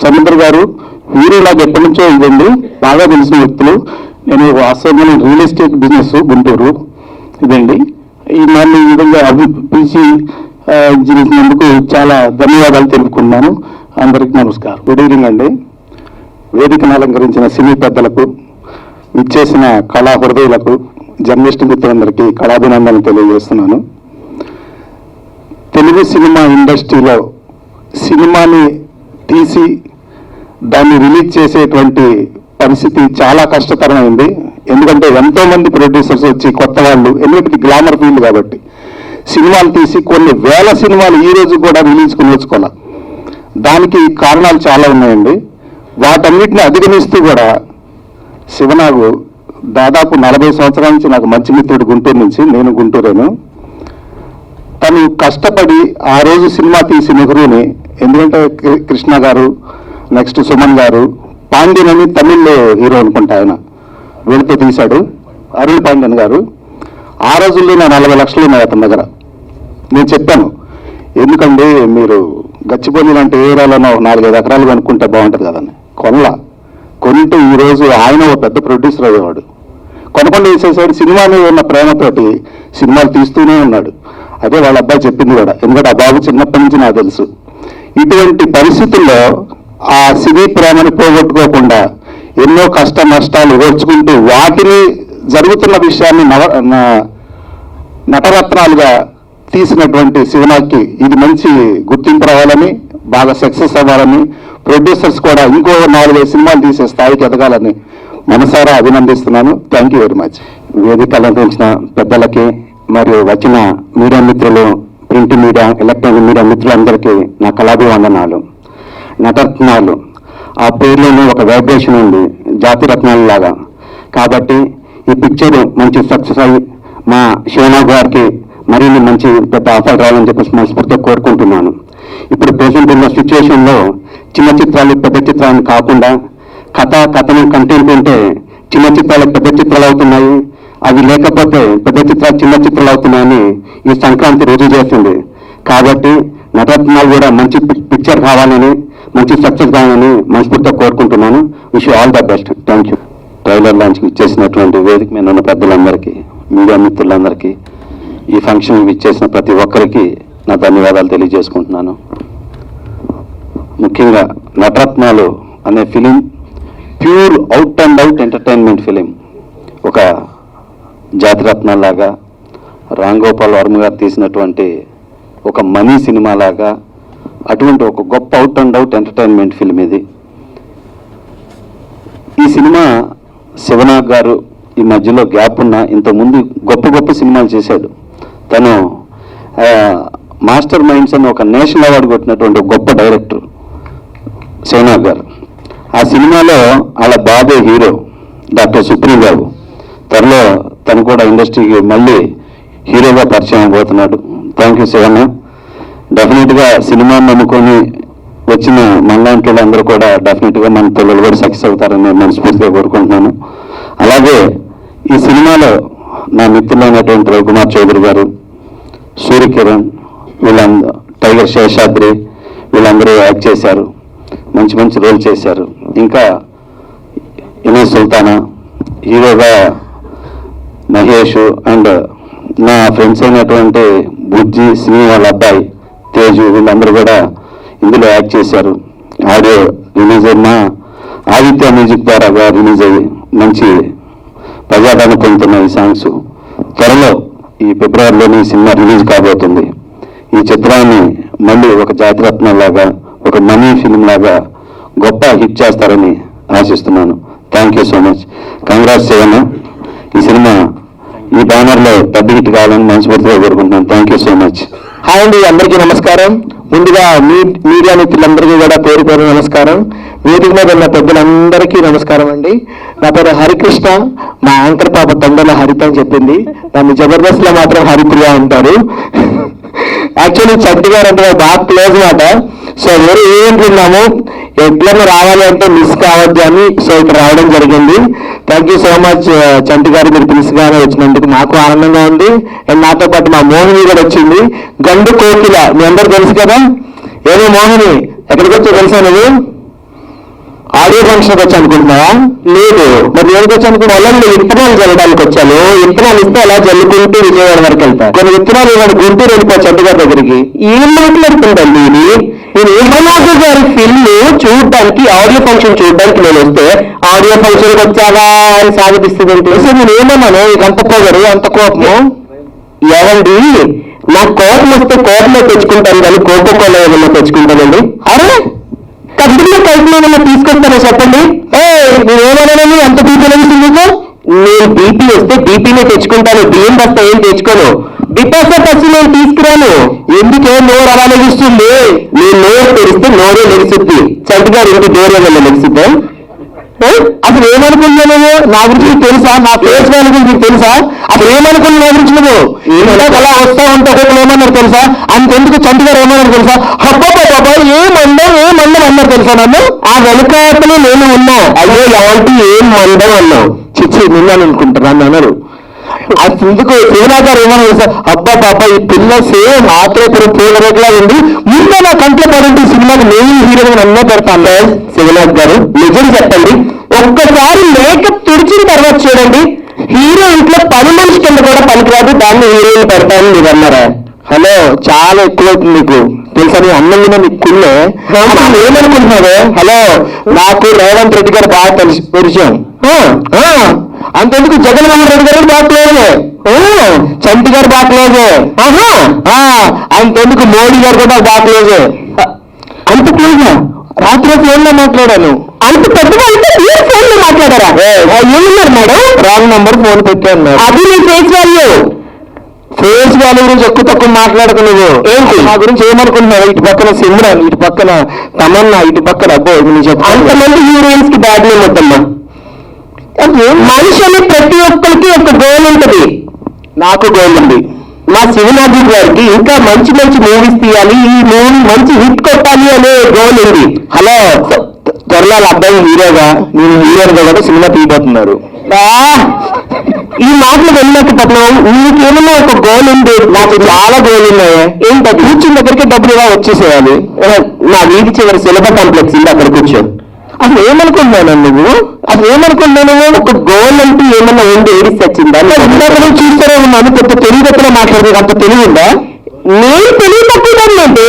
సముద్ర గారు, వీరు నాకు ఎప్పటి నుంచో ఇదండి బాగా తెలిసిన వ్యక్తులు. నేను వాస్తవంగా రియల్ ఎస్టేట్ బిజినెస్ గుంటూరు ఇదండి. ఈ నన్ను ఈ విధంగా పిలిచి చేసినందుకు చాలా ధన్యవాదాలు తెలుపుకున్నాను. అందరికీ నమస్కారం. గుడ్ ఈవినింగ్ అండి. వేదికను అలంకరించిన సినీ పెద్దలకు, విచ్చేసిన కళా హృదయులకు, జర్నలిస్టు మిత్రులందరికీ కళాభినందనలు తెలియజేస్తున్నాను. తెలుగు సినిమా ఇండస్ట్రీలో సినిమాని తీసి దాన్ని రిలీజ్ చేసేటువంటి పరిస్థితి చాలా కష్టతరమైంది. ఎందుకంటే ఎంతో మంది ప్రొడ్యూసర్స్ వచ్చి కొత్త వాళ్ళు, ఎందుకంటే గ్లామర్ ఫీల్డ్ కాబట్టి సినిమాలు తీసి కొన్ని వేల సినిమాలు ఈ రోజు కూడా రిలీజ్కి నోచుకోవాలి. దానికి కారణాలు చాలా ఉన్నాయండి. వాటన్నిటిని అధిగమిస్తూ కూడా శివనాగు దాదాపు 40 సంవత్సరాల నుంచి నాకు మంచి మిత్రుడు గుంటూరు నుంచి, నేను గుంటూరేను. తను కష్టపడి ఆ రోజు సినిమా తీసి నెహ్రూని, ఎందుకంటే కృష్ణ గారు, నెక్స్ట్ సుమన్ గారు, పాండ్యన్ అని తమిళ్లో హీరో అనుకుంటా ఆయన, వీళ్ళతో తీశాడు. అరుణ్ పాండ్యన్ గారు ఆ రోజుల్లో నా 40 లక్షలు ఉన్నాయి అతని దగ్గర. నేను చెప్పాను, ఎందుకండి మీరు గచ్చిబౌలి లాంటి ఏరియాలోనో 4-5 ఎకరాలు కొనుక్కుంటే బాగుంటుంది కదండి. కొంటే ఈరోజు ఆయన ఒక పెద్ద ప్రొడ్యూసర్ అయ్యేవాడు. కొనకుండా వేసేసాడు. సినిమా మీద ఉన్న ప్రేమతోటి సినిమాలు తీస్తూనే ఉన్నాడు. అదే వాళ్ళ అబ్బాయి చెప్పింది కూడా, ఎందుకంటే ఆ బాబు చిన్నప్పటి నుంచి నాకు తెలుసు. ఇటువంటి పరిస్థితుల్లో ఆ సినీ ప్రేమను పోగొట్టుకోకుండా ఎన్నో కష్ట నష్టాలు ఓర్చుకుంటూ వాటిని జరుగుతున్న విషయాన్ని నటరత్నాలుగా తీసినటువంటి శివనాగ్కి ఇది మంచి గుర్తింపు రావాలని, బాగా సక్సెస్ అవ్వాలని, ప్రొడ్యూసర్స్ కూడా ఇంకో 4-5 సినిమాలు తీసే స్థాయికి ఎదగాలని మనసారా అభినందిస్తున్నాను. Thank you very much. వేదిక అలంకరించిన పెద్దలకి మరియు వచ్చిన మీడియా మిత్రులు, ప్రింట్ మీడియా, ఎలక్ట్రానిక్ మీడియా మిత్రులందరికీ నా కళాభివందనాలు. నటరత్నాలు ఆ పేర్లోనే ఒక వైబ్రేషన్ ఉంది, జాతి రత్నాలు లాగా. కాబట్టి ఈ పిక్చర్ మంచి సక్సెస్ అయ్యి మా శివనాగ్ గారికి మరిన్ని మంచి పెద్ద ఆఫర్ రావాలని చెప్పేసి మనస్ఫూర్తిగా కోరుకుంటున్నాను. ఇప్పుడు ప్రెసెంట్ ఉన్న సిచ్యువేషన్లో చిన్న చిత్రాలు పెద్ద చిత్రాలను కాకుండా కథను కంటెంట్ ఉంటే చిన్న చిత్రాలు పెద్ద చిత్రాలు అవుతున్నాయి, అవి లేకపోతే పెద్ద చిత్రాలు చిన్న చిత్రాలు అవుతున్నాయని ఈ సంక్రాంతి రుజువు చేస్తుంది. కాబట్టి నటరత్నాలు కూడా మంచి పిక్చర్ కావాలని, మంచి సక్సెస్ కావాలని మనస్ఫూర్తిగా కోరుకుంటున్నాను. Wish all the best. Thank you. Trailer లాంచ్కి ఇచ్చేసినటువంటి వేదిక మీద ఉన్న పెద్దలందరికీ, మీడియా మిత్రులందరికీ, ఈ ఫంక్షన్కి ఇచ్చేసిన ప్రతి ఒక్కరికి నా ధన్యవాదాలు తెలియజేసుకుంటున్నాను. ముఖ్యంగా నటరత్నాలు అనే film pure out and out entertainment film. ఒక జాతిరత్నాలాగా రామ్ గోపాల్ వర్మ గారు తీసినటువంటి ఒక మనీ సినిమా లాగా అటువంటి ఒక గొప్ప out and out entertainment film ఇది. ఈ సినిమా శివనాగ్ గారు ఈ మధ్యలో గ్యాప్ ఉన్న ఇంతకుముందు గొప్ప గొప్ప సినిమాలు చేశాడు. తను మాస్టర్ మైండ్స్ అని ఒక నేషనల్ అవార్డు కొట్టినటువంటి ఒక గొప్ప డైరెక్టర్ శివనాగ్ గారు. ఆ సినిమాలో వాళ్ళ బాబే హీరో డాక్టర్ సుప్రీం బాబు. త్వరలో తను కూడా ఇండస్ట్రీకి మళ్ళీ హీరోగా పరిచయం అయిపోతున్నాడు. Thank you Shivanna. డెఫినెట్గా సినిమాని నమ్ముకొని వచ్చిన మనలాంటి వాళ్ళందరూ కూడా డెఫినెట్గా మన పిల్లలు కూడా సక్సెస్ అవుతారని నేను మనస్ఫూర్తిగా కోరుకుంటున్నాను. అలాగే ఈ సినిమాలో నా మిత్రులైనటువంటి రవికుమార్ చౌదరి గారు, సూర్యకిరణ్, వీళ్ళందరూ, టైగర్ శేషాద్రి, వీళ్ళందరూ యాక్ట్ చేశారు. మంచి మంచి రోల్ చేశారు. ఇంకా ఇనే సుల్తానా, హీరోగా మహేష్ అండ్ నా ఫ్రెండ్స్ అయినటువంటి బుజ్జి, శ్రీ వాళ్ళ అబ్బాయి తేజు, వీళ్ళందరూ కూడా ఇందులో యాక్ట్ చేశారు. ఆడియో రిలీజ్ అయిన ఆదిత్య మ్యూజిక్ ద్వారా రిలీజ్ అయ్యి మంచి ప్రజాదరణ పొందుతున్న ఈ సాంగ్స్ త్వరలో ఈ ఫిబ్రవరిలోని సినిమా రిలీజ్ కాబోతుంది. ఈ చిత్రాన్ని మళ్ళీ ఒక జాతిరత్నంలాగా, ఒక మనీ ఫిల్మ్ లాగా గొప్ప హిట్ చేస్తారని ఆశిస్తున్నాను. Thank you so much. Congrats Shivanna. ఈ సినిమా ఈ బ్యానర్లో పెద్ద హిట్ కావాలని మనస్ఫూర్తిగా కోరుకుంటున్నాను. Thank you so much. Hi అండి, అందరికీ నమస్కారం. ముందుగా మీడియా మిత్రులందరికీ కూడా పేరు పేరు నమస్కారం. వేదిక మీద ఉన్న పెద్దలందరికీ నమస్కారం అండి. నా పేరు హరికృష్ణ. మా యాంకర్ పాప తొందరలో హరిత అని చెప్పింది. దాన్ని జబర్దస్త్ లో మాత్రం హరిప్రియ అంటారు. యాక్చువల్లీ చంటి గారు అంటే బాగా క్లోజ్ మాట. సో వేరే ఈవెంట్లు ఉన్నాము, ఎట్లన్నా రావాలి అంటే మిస్ కావద్దు అని సో ఇక్కడ రావడం జరిగింది. థ్యాంక్ యూ సో మచ్ చంటి గారు, మీరు పిలిసిగానే వచ్చినందుకు మాకు ఆనందంగా ఉంది. అండ్ నాతో పాటు మా మోహిని కూడా వచ్చింది. గండు కోకిల మీ అందరూ తెలుసు కదా. ఏమో మోహిని, ఎక్కడికి వచ్చో తెలుసా నువ్వు? ఆడియో ఫంక్షన్కి వచ్చి అనుకుంటున్నావా? లేదు. మరి దేనికి వచ్చి అనుకున్నా? వాళ్ళని విత్తనాలు చల్లడానికి వచ్చాను. విత్తనాలు ఇస్తే అలా జల్లుకుంటూ విజయవాడ వరకు వెళ్తా. కొన్ని విత్తనాలు ఇవాళ గుంటూరు వెళ్ళిపో చంటి గారి దగ్గరికి. ఏం మాట్లాడుతుందండి ఇది? నేను ఏమన్నాడు గారి ఫిల్మ్ చూడడానికి, ఆడియో ఫంక్షన్ చూడడానికి నేను వస్తే ఆడియో ఫంక్షన్కి వచ్చావా అని సాగిపిస్తుంది. అంటే నేను ఏమన్నాను? ఇక అంత పొగరు, అంత కోపము ఏమండి? నాకు కోపం వస్తే కోపంలో తెచ్చుకుంటాను కానీ కోపకోలో ఏమన్నా తెచ్చుకుంటానండి. అరే కంపెనీలో కలిపి ఏమన్నా తీసుకొస్తానో చెప్పండి. నేనేమన్నానని అంత బీపీ లభిస్తుంది మీకు? నేను బీపీ వస్తే బీపీనే తెచ్చుకుంటాను, బియ్యం బస్తా ఏం తెచ్చుకోను. బిపాసా వచ్చి నేను తీసుకురాను. ఎందుకే నోరు అలా లెగిస్తుంది? నేను నోరు తెరిస్తే నోరే లెగిస్తుంది. చంటి గారు ఇంటి డోర్ ఏమన్నా లెగిస్తుందా? అసలు ఏమనుకున్నావు నువ్వు? నా గురించి నీకు తెలుసా? నా ఫేస్ వాల్యూ గురించి నీకు తెలుసా? అసలు ఏమనుకున్నావు నా గురించి నువ్వు? అలా వస్తా ఉంటే ఒకళ్ళు ఏమన్నారు తెలుసా? అంతెందుకు చంటి గారు ఏమన్నారు తెలుసా? హబ్బా బాబా ఏమండం అన్నారు తెలుసా నన్ను? ఆ వెనుకాతలు నేను ఉన్నా. అయ్యో ఎలాంటి ఏం మందం అన్నావు. చిచ్చి నిన్నాను అనుకుంటున్నాను అన్నారు. అందుకు శివనాథ్ గారు ఏమన్నా తెలుసా? అబ్బా బాబా ఈ పిల్ల సేమ్ ఆత్రేపురం పూలరేట్లా ఉంది. ముందు నా కంట్లో పడింది సినిమాకి నేను హీరోగా నన్నే పెడతాను. శివనాథ్ గారు నిజం చెప్పండి, ఒక్కసారి మేకప్ తుడిచిన తర్వాత చూడండి, హీరో ఇంట్లో పని మనిషి కింద కూడా పనికిరాదు, దాన్ని హీరోయిన్ పెడతాను మీరు అన్నారా? హలో, చాలా ఎక్కువైతుంది మీకు తెలుసా? నీ అన్నంగా నీకు కుళ్ళే. ఏమనుకుంటున్నావే? హలో, నాకు రేవంత్ రెడ్డి గారు బాగా పరిచయం. అంతెందుకు జగన్మోహన్ రెడ్డి గారు బాగా క్లోజే. చంటి గారు బాగా క్లోజే. అంతెందుకు మోడీ గారు కూడా బాగా క్లోజే. అంత క్లోజా? రాత్రి ఫోన్ లో మాట్లాడాను. అంత పెద్దగా అయితే మీరు ఫోన్ లో మాట్లాడారా? ఏమన్నారు మేడం? రాంగ్ నంబర్ ఫోన్ పెట్టాను. అది నీ ఫేస్ వాల్యూ. ఫేస్ వాల్యూ గురించి ఎక్కువ తక్కువ మాట్లాడకు నువ్వు. ఏంటి నా గురించి ఏమనుకుంటున్నావు? ఇటు పక్కన సిమ్రాన్, ఇటు పక్కన తమన్నా, ఇటు పక్కన అబ్బో నేను చెప్తాను. అంతమంది హీరోయిన్స్ కి బ్యాడ్ నేమ్ వద్దమ్మా. మనిషి అనే ప్రతి ఒక్కరికి ఒక గోల్ ఉంటుంది. నాకు గోల్ ఉంది. మా శివనాథ్ గారికి ఇంకా మంచి మంచి మూవీస్ తీయాలి, ఈ మూవీ మంచి హిట్ కొట్టాలి అనే గోల్ ఉంది. హలో, త్వరలో అబ్బాయి హీరోగా, నేను హీరోగా కూడా సినిమా తీయబోతున్నారు. ఈ మాటలు వెళ్ళలేకపోతున్నావు. నీకేమన్నా ఒక గోల్ ఉంది? నాకు చాలా గోల్ ఉన్నాయి. ఏంటో కూర్చుని దగ్గరికి డబ్బులుగా వచ్చేసేయాలి. నా వీధి చివరి సులభ కాంప్లెక్స్ ఉంది, అక్కడ కూర్చో. అసలు ఏమనుకున్నాను నువ్వు? అసలు ఏమనుకున్నాను? ఒక గోల్ అంటూ ఏమన్నా ఉంది? ఏడిసి వచ్చిందా? చూస్తారే ఉన్నాను. పెద్ద తెలివితక్కువ మాట్లాడదు. అంత తెలివి ఉందా? నేను తెలివి తక్కువ అంటే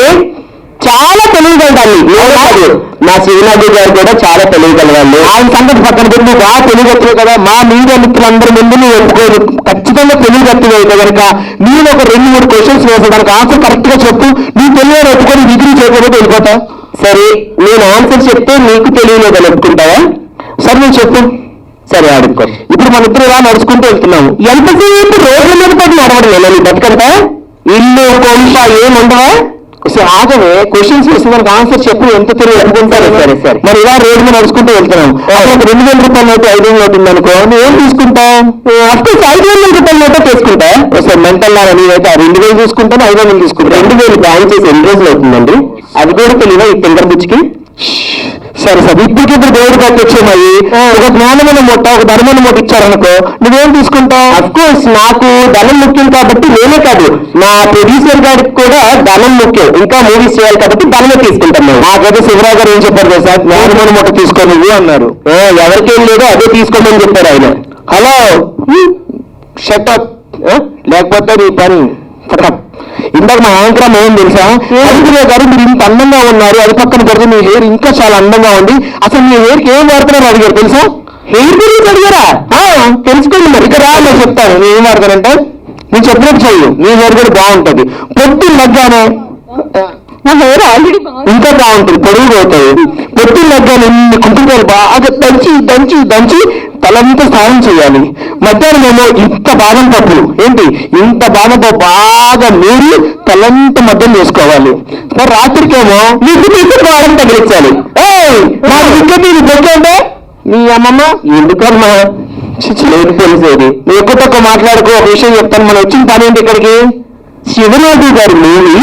చాలా తెలివిగలదాన్ని. మా శ్రీనాథ్ గారు కూడా చాలా తెలియగల వాళ్ళు. ఆయన సంగతి పక్కన పెట్టి నువ్వు బాగా తెలియగట్టువే కదా, మా మీడియా మిత్రులందరి ముందు నువ్వు ఒప్పుకోదు, ఖచ్చితంగా తెలియగట్టువే కనుక నేను ఒక 2-3 క్వశ్చన్స్ వేసేదానికి ఆన్సర్ కరెక్ట్ గా చెప్పు. నీకు తెలియని ఒప్పుకొని డిగ్రీ చేయకపోతే వెళ్ళిపోతా. సరే, నేను ఆన్సర్ చెప్తే నీకు తెలియలేదని ఒప్పుకుంటావా? సరే నువ్వు చెప్పు. సరే ఆడుకో. ఇప్పుడు మన ఇద్దరు ఇలా నడుచుకుంటూ వెళ్తున్నాము. ఎంతసేపు రోడ్ల మీద పడి నడవడం నీ బతుకంతా? ఇల్లు కొంప ఏముండవా? ఆగవే, క్వశ్చన్స్ వేసి మనకు ఆన్సర్ చెప్పు. ఎంత తిరిగి అనుకుంటారు. సరే సరే, మరి ఇలా రోడ్డు మీద నడుచుకుంటూ వెళ్తున్నాం. అప్పుడు 2000 రూపాయల నోటు 500 నోటు ఉందనుకో, నువ్వు ఏం తీసుకుంటావు? అఫ్కోర్స్ 500 రూపాయల నోటే తీసుకుంటా. ఒకసారి మెంటల్ లాగా నీవైతే 2000 తీసుకుంటాను, 500 తీసుకుంటా. 2000 బ్యాన్ చేసి ఎన్ని రోజులు అవుతుందండి? అది కూడా తెలియదా ఈ ఫింగర్ బుచ్కి? సరే సరే, ఇప్పటికిప్పుడు దేవుడి పక్క వచ్చామయ్యి ఒక జ్ఞానమైన మొట్ట, ఒక ధనమైన మొట్ట ఇచ్చారనుకో, నువ్వేం తీసుకుంటావు? అఫ్కోర్స్ నాకు ధనం ముఖ్యం కాబట్టి నేనే కాదు, మా ప్రొడ్యూసర్ గారికి కూడా ధనం ముఖ్యం, ఇంకా మూవీస్ చేయాలి కాబట్టి ధనమే తీసుకుంటాం మేము. నాకైతే శివరావు గారు ఏం చెప్పారు కదా సార్, జ్ఞానమైన మొట్ట తీసుకోను అన్నారు. ఎవరికేం లేదో అదే తీసుకోమని చెప్పారు ఆయన. హలో, షటప్, లేకపోతే నీ పని ఫటప్. ఇందాక మా యాంకర్ ఏం తెలుసా, అదిగురే గారు మీరు ఇంత అందంగా ఉన్నారు, అది పక్కన పెడితే మీ హెయిర్ ఇంకా చాలా అందంగా ఉంది, అసలు మీ హెయిర్కి ఏం వాడుతున్నారు అడిగారు తెలుసా? హెయిర్ గురించి అడిగారా? తెలుసుకోండి మరి. ఇక్కడ నేను చెప్తాను నేను ఏం వాడతానంటే, నేను చెప్పినట్టు చెయ్యి, నీ హెయిర్ కూడా బాగుంటుంది. పొద్దున్న లగ్గానే నా హెయిర్ ఆల్రెడీ ఇంకా బాగుంటుంది, పొడుగు పోతుంది. పొద్దున్న లగ్గానే ఇన్ని కుంకుమలు బాగా దంచి దంచి దంచి తలంతా స్నానం చేయాలి. మధ్యాహ్నం ఏమో ఇంత బాదం పప్పులు, ఏంటి ఇంత బాదం పప్పు బాగా నూరి తలంతా మధ్యలో చేసుకోవాలి. మరి రాత్రికేమో నీకు బాదం తగిలించాలి. నాకు వికెట్ ఇది దొరికంటే నీ అమ్మమ్మ ఎందుకమ్మా లేదు తెలిసేది. నువ్వు ఎక్కువ తక్కువ మాట్లాడుకో. ఒక విషయం చెప్తాను, మనం వచ్చిన పని ఏంటి ఇక్కడికి? శివరాజు గారి మూవీ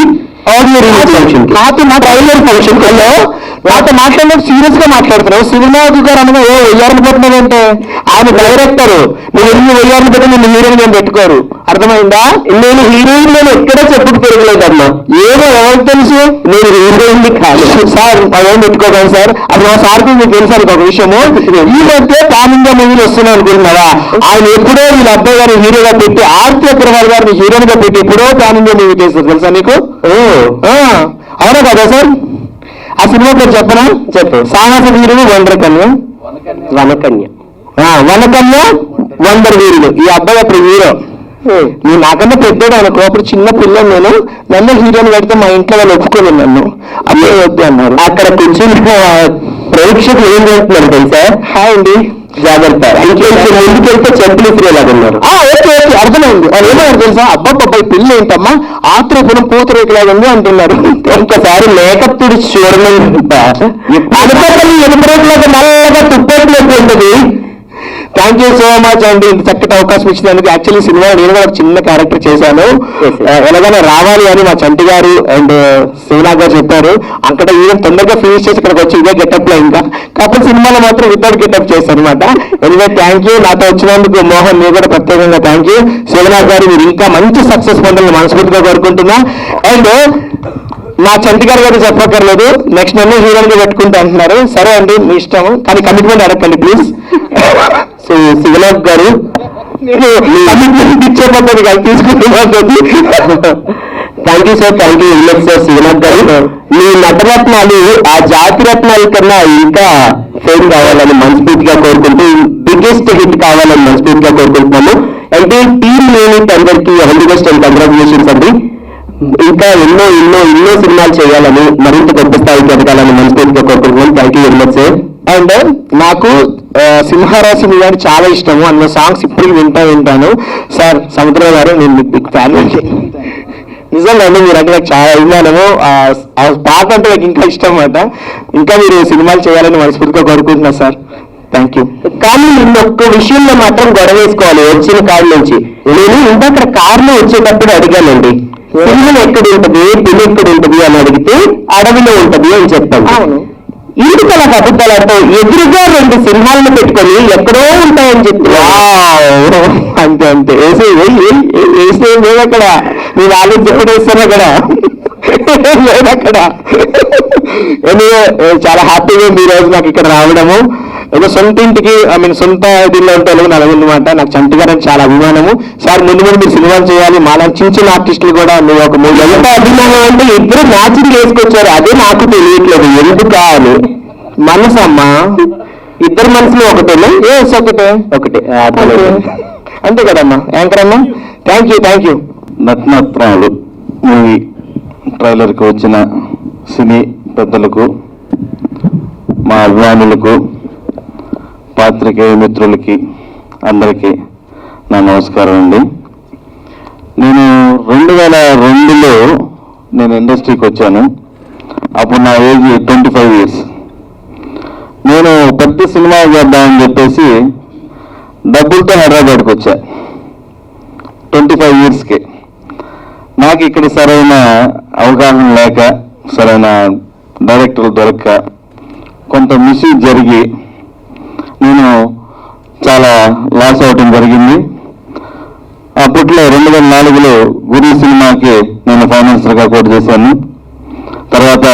ఆర్డినరీ ఫంక్షన్, నాతో మా ట్రైలర్ ఫంక్షన్ కల్లో నాతో మాట్లాడినప్పుడు సీరియస్ గా మాట్లాడుతున్నావు. శివరాజు గారు అనగా ఏ వెయ్యాలను పెట్టినారంటే ఆయన డైరెక్టర్, నువ్వు ఎన్ని వెయ్యాలను పెట్టి నిన్ను హీరోయిన్ ఏం పెట్టుకోరు. అర్థమైందా? నేను హీరోయిన్ నేను ఎక్కడా చెప్పుకు పెరగలేదమ్మా. ఏదో ఎవరికి తెలుసు నేను హీరోయిన్ కాదు సార్, అదేం పెట్టుకోగలను సార్. అది మా సార్కి మీకు తెలుసారు ఒక విషయము. ఈ మధ్య పాన్ ఇండియా మూవీలు వస్తున్నాయి అనుకుంటున్నావా? ఆయన ఎప్పుడో వీళ్ళ అబ్బాయి గారిని హీరోగా పెట్టి, ఆర్తి అగ్రవాల్ గారిని హీరోయిన్ గా పెట్టి ఎప్పుడో పాన్ ఇండియా మూవీ చేస్తారు తెలుసా నీకు? అవునా కదా సార్? ఆ సినిమా పేరు చెప్పనా? చెప్పు. సాహస వీరుడు వండరకన్య, వనకన్య, వనకన్య వండర్ వీరుడు. ఈ అబ్బాయి అప్పుడు హీరో. నేను నాకన్నా పెద్దోడు అనుకో, అప్పుడు చిన్న పిల్లలు నేను. నన్ను హీరోని పెడితే మా ఇంట్లో వాళ్ళు ఒప్పుకోలేదు, నన్ను అబ్బాయి వద్దు అన్నారు. అక్కడ కూర్చుని ప్రేక్షకులు ఏం చేస్తున్నారు తెలుసా? హాయ్ అండి, జాగ్రత్త, ముందుకెళ్తే చెప్పులు ఇసిరేలాగా ఉన్నారు. ఓకే ఓకే, అర్థమైంది. వాళ్ళు ఏమన్నారు తెలుసా? అబ్బాయి పిల్ల ఏంటమ్మా ఆత్రేపురం పూతరేకులాగా ఉంది అంటున్నారు. ఒక్కసారి మేకప్ తుడిచి చూడమని అనుకోని ఎనుపరేకులాగా నల్లగా తుప్పేట్లేదు ఉంటుంది. థ్యాంక్ యూ సో మచ్ అండి, ఇంత చక్కటి అవకాశం ఇచ్చినందుకు. యాక్చువల్లీ సినిమా నేను కూడా ఒక చిన్న క్యారెక్టర్ చేశాను, ఎలాగైనా రావాలి అని మా చంటి గారు అండ్ శివనాథ్ గారు చెప్పారు. అక్కడ ఈవెన్ తొందరగా ఫినిష్ చేసి ఇక్కడికి వచ్చి ఇదే గెటప్ లో, ఇంకా కాకపోతే సినిమాలో మాత్రం వితౌట్ గెటప్ చేశారు అనమాట. ఎనివే థ్యాంక్ యూ, నాతో వచ్చినందుకు మోహన్ మీరు కూడా ప్రత్యేకంగా థ్యాంక్ యూ. శివనాథ్ గారు మీరు ఇంకా మంచి సక్సెస్ పొందాలని మనస్ఫూర్తిగా కోరుకుంటున్నా. అండ్ మా చంటి గారు గారు చెప్పక్కర్లేదు, నెక్స్ట్ నన్ను హీరోయిన్ గా పెట్టుకుంటా అంటున్నారు. సరే అండి మీ ఇష్టం, కానీ కమిట్మెంట్ అడగండి ప్లీజ్. సో శివనాథ్ గారు నేను కమిట్మెంట్ ఇచ్చే పద్ధతి కాదు తీసుకుంటున్నాను. Thank you sir, thank you very much sir. Shivanath గారు మీ నటరత్నాలు ఆ జాతి రత్నాల కన్నా ఇంకా ఫేమ్ కావాలని మనస్ఫూర్తిగా కోరుకుంటూ, బిగ్గెస్ట్ హిట్ కావాలని మనస్ఫూర్తిగా కోరుకుంటున్నాము. అంటే టీమ్ యూనిట్ అందరికీ all the best and congratulations అండి. ఇంకా ఎన్నో ఎన్నో ఎన్నో సినిమాలు చేయాలని, మరింత గొప్ప స్థాయికి ఎదగాలని మనస్ఫూర్తిగా కోరుకుంటున్నాను. Thank you very much sir. And నాకు సింహరాశి మీద చాలా ఇష్టము, అందులో సాంగ్స్ ఇప్పటికి వింటాను సార్. సముద్ర గారు నేను మీకు బిగ్ ఫ్యాన్. నిజంగా అండి, మీరు అంటే నాకు చాలా అభిమానము. ఆ పాట అంటే నాకు ఇంకా ఇష్టం అన్నమాట. ఇంకా మీరు సినిమాలు చేయాలని మనస్ఫూర్తిగా కోరుకుంటున్నా సార్. Thank you. కానీ నిన్న ఒక్క విషయంలో మాత్రం గొడవ వేసుకోవాలి వచ్చిన కారు నుంచి. నేను ఇందాక కారులో వచ్చేటప్పుడు అడిగానండి, సింహం ఎక్కడ ఉంటుంది, పిల్లి ఎక్కడ ఉంటుంది అని అడిగితే అడవిలో ఉంటుంది అని చెప్పాను. అవును, ఇంటికి అలా అబద్ధాలతో ఎదురుగా 2 సింహాలను పెట్టుకొని ఎక్కడో ఉంటాయని చెప్పి అంతే అంతే వేసే లేదు అక్కడ. నేను ఆలోచన ఎప్పుడు వేస్తాను అక్కడ లేదు అక్కడ. చాలా హ్యాపీగా ఈ రోజు నాకు ఇక్కడ రావడము. ఏదో సొంత ఇంటికి సొంత దీనిలో ఉంటే నలుగురమాట. నాకు చంటి గారు అని చాలా అభిమానము సార్. ముందు ముందు మీరు సినిమాలు చేయాలి, మాలా చిన్న చిన్న ఆర్టిస్టులు కూడా నువ్వు ఒక 3 ఎంత అభిమానం అంటే ఇద్దరు మ్యాచింగ్ వేసుకొచ్చారు. అదే నాకు తెలియట్లేదు ఎందుకు అని. మనసు అమ్మా, ఇద్దరు మనసులు ఒకటేనా? ఒకటే ఒకటే అంతే కదమ్మా యాంకర్ అమ్మా. Thank you. నటనత్నాలు మూవీ ట్రైలర్కి వచ్చిన సినీ పెద్దలకు, మా అభిమానులకు, పాత్రికేయ మిత్రులకి అందరికీ నా నమస్కారం అండి. నేను 2002లో నేను ఇండస్ట్రీకి వచ్చాను. అప్పుడు నా ఏజ్ 25 years. నేను పెద్ద సినిమా చేద్దామని చెప్పేసి డబ్బులతో హైదరాబాద్కి వచ్చా 25 yearsకి. నాకు ఇక్కడ సరైన అవగాహన లేక, సరైన డైరెక్టర్లు దొరక్క, కొంత మిస్యూజ్ జరిగి నేను చాలా లాస్ అవడం జరిగింది. అప్పట్లో 2004లో గురు సినిమాకి నేను ఫైనాన్సర్గా కూడా చేశాను. తర్వాత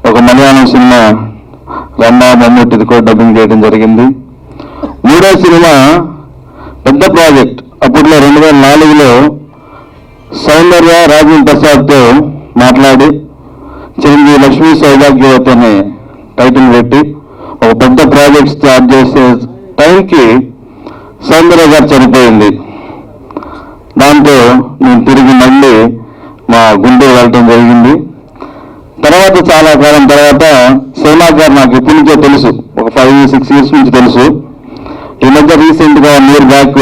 ఒక మలయాళం సినిమా రంభా మమ్మూటిది కూడా డబ్బింగ్ చేయడం జరిగింది. మూడో సినిమా పెద్ద ప్రాజెక్ట్. అప్పట్లో 2004లో సౌందర్య రాజేంద్ర ప్రసాద్తో మాట్లాడి చిరంజీవి లక్ష్మీ సౌభాగ్యవతి అనే టైటిల్ పెట్టి ఒక పెద్ద ప్రాజెక్ట్ స్టార్ట్ చేసే టైంకి సౌందర్య గారు చనిపోయింది. దాంతో నేను తిరిగి మళ్ళీ మా గుంటూరు వెళ్ళటం జరిగింది. తర్వాత చాలా కాలం తర్వాత శివనాథ్ గారు నాకు ఇప్పటి నుంచో తెలుసు, ఒక 5-6 years నుంచి తెలుసు. ఈ మధ్య రీసెంట్గా 1 year బ్యాక్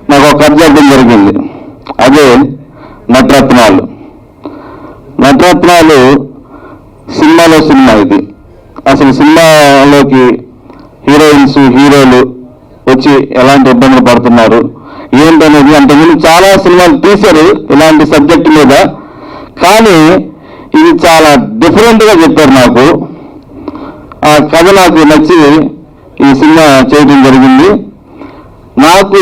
నాకు ఒక కథ చెప్పడం జరిగింది. అదే నటరత్నాలు. సినిమాలో సినిమా ఇది. అసలు సినిమాలోకి హీరోయిన్స్, హీరోలు వచ్చి ఎలాంటి ఇబ్బందులు పడుతున్నారు ఏంటనేది, అంతకుముందు చాలా సినిమాలు తీశారు ఇలాంటి సబ్జెక్టు మీద, కానీ ఇది చాలా డిఫరెంట్గా చెప్పారు నాకు. ఆ కథ నాకు నచ్చి ఈ సినిమా చేయడం జరిగింది. నాకు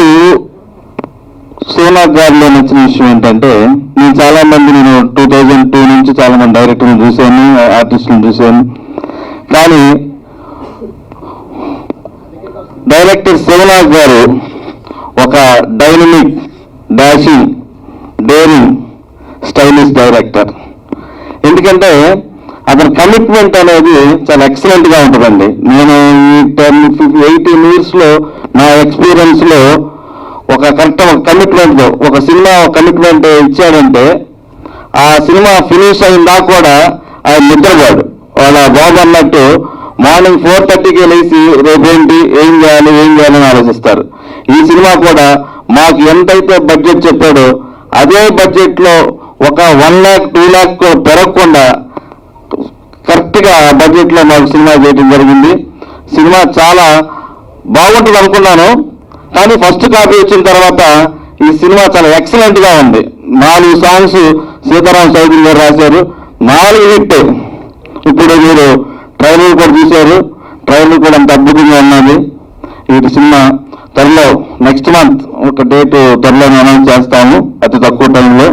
సోనాగ్ గారిలో నచ్చిన విషయం ఏంటంటే, నేను 2002 నుంచి చాలా మంది డైరెక్టర్లను చూశాను, ఆర్టిస్టులను చూశాను. కానీ డైరెక్టర్ శివనాథ్ గారు ఒక dynamic, dashing, daring, stylish director. ఎందుకంటే అతని కమిట్మెంట్ అనేది చాలా ఎక్సలెంట్గా ఉంటుందండి. నేను ఈ 18 yearsలో నా ఎక్స్పీరియన్స్లో ఒక కరెక్ట్ కమిట్మెంట్తో ఒక సినిమా కమిట్మెంట్ ఇచ్చాడంటే ఆ సినిమా ఫినిష్ అయిందా కూడా ఆయన నిద్రపోడు. వాళ్ళ బాబు అన్నట్టు మార్నింగ్ 4:30కి లేచి రేపేంటి, ఏం చేయాలని ఆలోచిస్తారు. ఈ సినిమా కూడా మాకు ఎంతైతే బడ్జెట్ చెప్పాడో అదే బడ్జెట్లో ఒక 1 lakh 2 lakh పెరగకుండా కరెక్ట్గా ఆ బడ్జెట్లో మాకు సినిమా చేయడం జరిగింది. సినిమా చాలా బాగుంటుంది అనుకున్నాను, కానీ ఫస్ట్ కాపీ వచ్చిన తర్వాత ఈ సినిమా చాలా ఎక్సలెంట్గా ఉంది. 4 songs సీతారాం చౌదరి గారు రాశారు, 4 hit. ఇప్పుడు మీరు ట్రైలర్ కూడా చూశారు, ట్రైలర్ కూడా అంత అద్భుతంగా ఉన్నది. ఈ సినిమా త్వరలో నెక్స్ట్ మంత్ ఒక డేట్ త్వరలో అనౌన్స్ చేస్తాము, అతి తక్కువ టైంలో.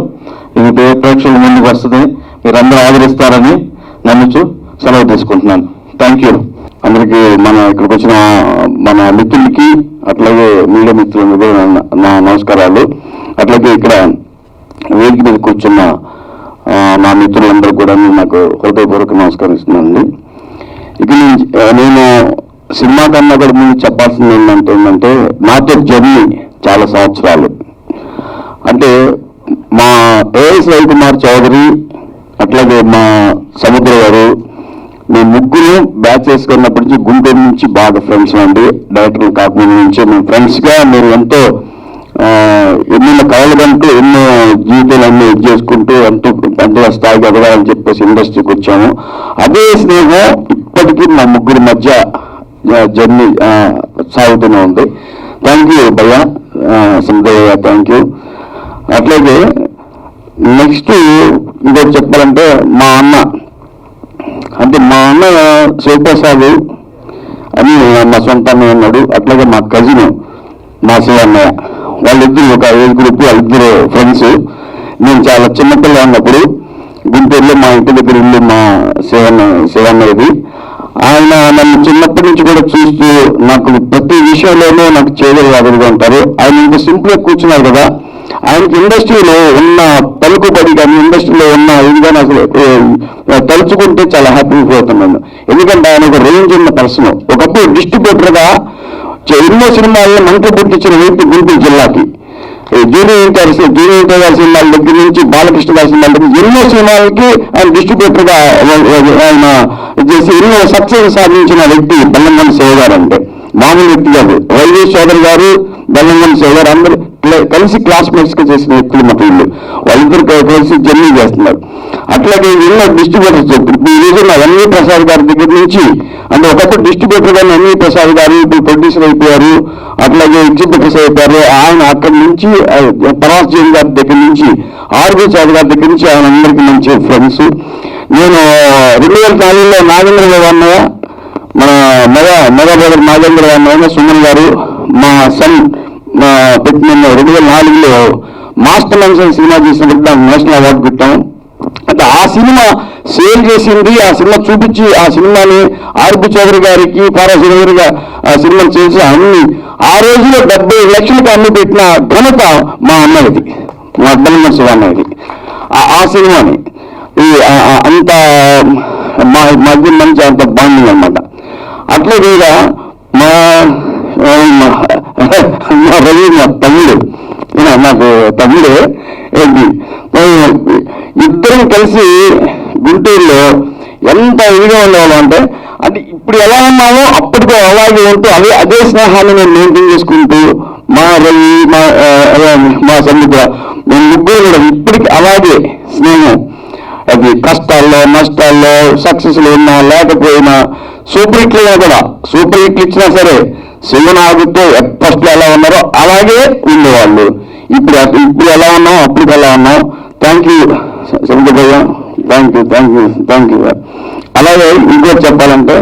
ఇది ప్రేక్షకుల ముందుకు వస్తుంది, మీరందరూ ఆదరిస్తారని నమ్ముచు సెలవు తీసుకుంటున్నాను. Thank you. అందరికీ ఇక్కడికి వచ్చిన మన మిత్రులకి, అట్లాగే మీడియా మిత్రులకు నా నమస్కారాలు. అట్లాగే ఇక్కడ వేదిక మీద కూర్చున్న నా మిత్రులందరూ కూడా నాకు హృదయపూర్వక నమస్కరిస్తున్నానండి. ఇక నేను సినిమా కన్నా కూడా ముందు చెప్పాల్సింది ఏంటంటే నాతో జర్నీ చాలా సంవత్సరాలు. అంటే మా ఏఎస్ రవికుమార్ చౌదరి, అట్లాగే మా సముద్ర గారు, మేము ముగ్గురు బ్యాచ్ చేసుకున్నప్పటి నుంచి గుంటూరు నుంచి బాగా ఫ్రెండ్స్ అండి. డైరెక్టర్లు కాకుండా నుంచి మేము ఫ్రెండ్స్గా మేము ఎంతో ఎన్నెన్నో కళలుగంటూ ఎన్నో జీవితాలన్నీ ఇది చేసుకుంటూ ఎంతో పెద్ద స్థాయికి ఎదగాలని చెప్పేసి ఇండస్ట్రీకి వచ్చాము. అదే స్నేహం ఇప్పటికీ మా ముగ్గురి మధ్య జర్నీ సాగుతూనే ఉంది. థ్యాంక్ యూ భయ్యా, సముద్రయ్య, థ్యాంక్ యూ. అట్లాగే నెక్స్ట్ ఇంకోటి చెప్పాలంటే మా అన్న శివప్రసాద్ అని మా సొంత అన్నయ్య ఉన్నాడు. అట్లాగే మా కజిన్ మా శివన్నయ్య, వాళ్ళిద్దరు ఒక ఏజ్ గ్రూప్, వాళ్ళిద్దరు ఫ్రెండ్స్. నేను చాలా చిన్నపిల్ల ఉన్నప్పుడు గుంటూరులో మా ఇంటి దగ్గర ఇల్లు మా శివన్నయ్యది. ఆయన నన్ను చిన్నప్పటి నుంచి కూడా చూస్తూ నాకు ప్రతి విషయంలోనూ నాకు చేదలు అదురుగా ఉంటారు. ఆయన ఇంత సింపుల్గా కూర్చున్నారు కదా, ఆయనకి ఇండస్ట్రీలో ఉన్న పలుకుబడి కానీ ఇండస్ట్రీలో ఉన్న ఇది కానీ అసలు తలుచుకుంటే చాలా హ్యాపీ అవుతున్నాను. ఎందుకంటే ఆయన ఒక రేంజ్ ఉన్న పర్సన్. ఒకప్పుడు డిస్ట్రిబ్యూటర్గా ఎన్నో సినిమాలను మంటలు పుట్టించిన వ్యక్తి గుంటూరు జిల్లాకి. జూనియర్ ఎన్టీఆర్ సినిమాల దగ్గర నుంచి బాలకృష్ణ గారి సినిమాల దగ్గర ఎన్నో సినిమాలకి ఆయన డిస్ట్రిబ్యూటర్గా ఆయన చేసి ఎన్నో సక్సెస్ సాధించిన వ్యక్తి బెల్లంకొండ శివ గారు. అంటే మామూలు వ్యక్తి కాదు. వైవి చౌదరి గారు, బెల్లంకొండ శివ గారు అందరూ కలిసి క్లాస్మేట్స్ గా చేసిన వ్యక్తులు మా వీళ్ళు. వాళ్ళిద్దరు కలిసి జర్నీ చేస్తున్నారు. అట్లాగే ఎన్నో డిస్ట్రిబ్యూటర్స్ ఈ రోజు ఎన్వి ప్రసాద్ గారి దగ్గర నుంచి, అంటే ఒకప్పుడు డిస్ట్రిబ్యూటర్ గారు ఎన్వి ప్రసాద్ గారు ఇప్పుడు ప్రొడ్యూసర్ అయిపోయారు, అట్లాగే ఎగ్జిబిటర్స్ అయిపోయారు. ఆయన అక్కడి నుంచి పరాస్ జైన్ గారి దగ్గర నుంచి, ఆర్బీ చౌదరి గారి దగ్గర నుంచి ఆయన అందరికీ మంచి ఫ్రెండ్స్. నేను 2004లో నాగేంద్ర అన్నయ్య, మన మెగా బ్రదర్ నాగేంద్ర అన్నయ్య, సుమన్ గారు, మా సన్ పెట్టిన 2004లో మాస్టర్ మైండ్స్ సినిమా చేసినప్పుడు దానికి నేషనల్ అవార్డు పెట్టాము. అంటే ఆ సినిమా సేల్ చేసింది, ఆ సినిమా చూపించి ఆ సినిమాని ఆర్బి చౌదరి గారికి, పరాస్ జైన్ గారు ఆ సినిమా చేసి అన్ని ఆ రోజులో 70 లక్షలకు అమ్మి పెట్టిన ఘనత మా అన్నయ్యది, మా బెల్లంకొండ శివ అన్నయ్యది. ఆ సినిమాని అంత మా మధ్య మంచి అంత బాండింగ్ అనమాట. అట్లాగే మా రవి మా తమ్ముడు, నాకు తమ్ముడు ఏంటి, ఇద్దరం కలిసి గుంటూరులో ఎంత ఇదిగా ఉండేవాళ్ళం అంటే, అది ఇప్పుడు ఎలా ఉన్నామో అప్పటికో అలాగే ఉంటూ అదే స్నేహాన్ని మేము మెయింటైన్ చేసుకుంటూ, మా రవి మా సముద్ర మేము ముగ్గురు కూడా ఇప్పటికి అలాగే స్నేహం. అది కష్టాల్లో నష్టాల్లో సక్సెస్లో ఉన్నా లేకపోయినా, సూపర్ హిట్లు కూడా సూపర్ హిట్లు ఇచ్చినా సరే శివనాగుతో ఫస్ట్ ఎలా ఉన్నారో అలాగే ఉండేవాళ్ళు. ఇప్పుడు ఎలా ఉన్నాం అప్పుడు ఎలా ఉన్నాం. Thank you Samudrayya, thank you. అలాగే ఇంకోటి చెప్పాలంటే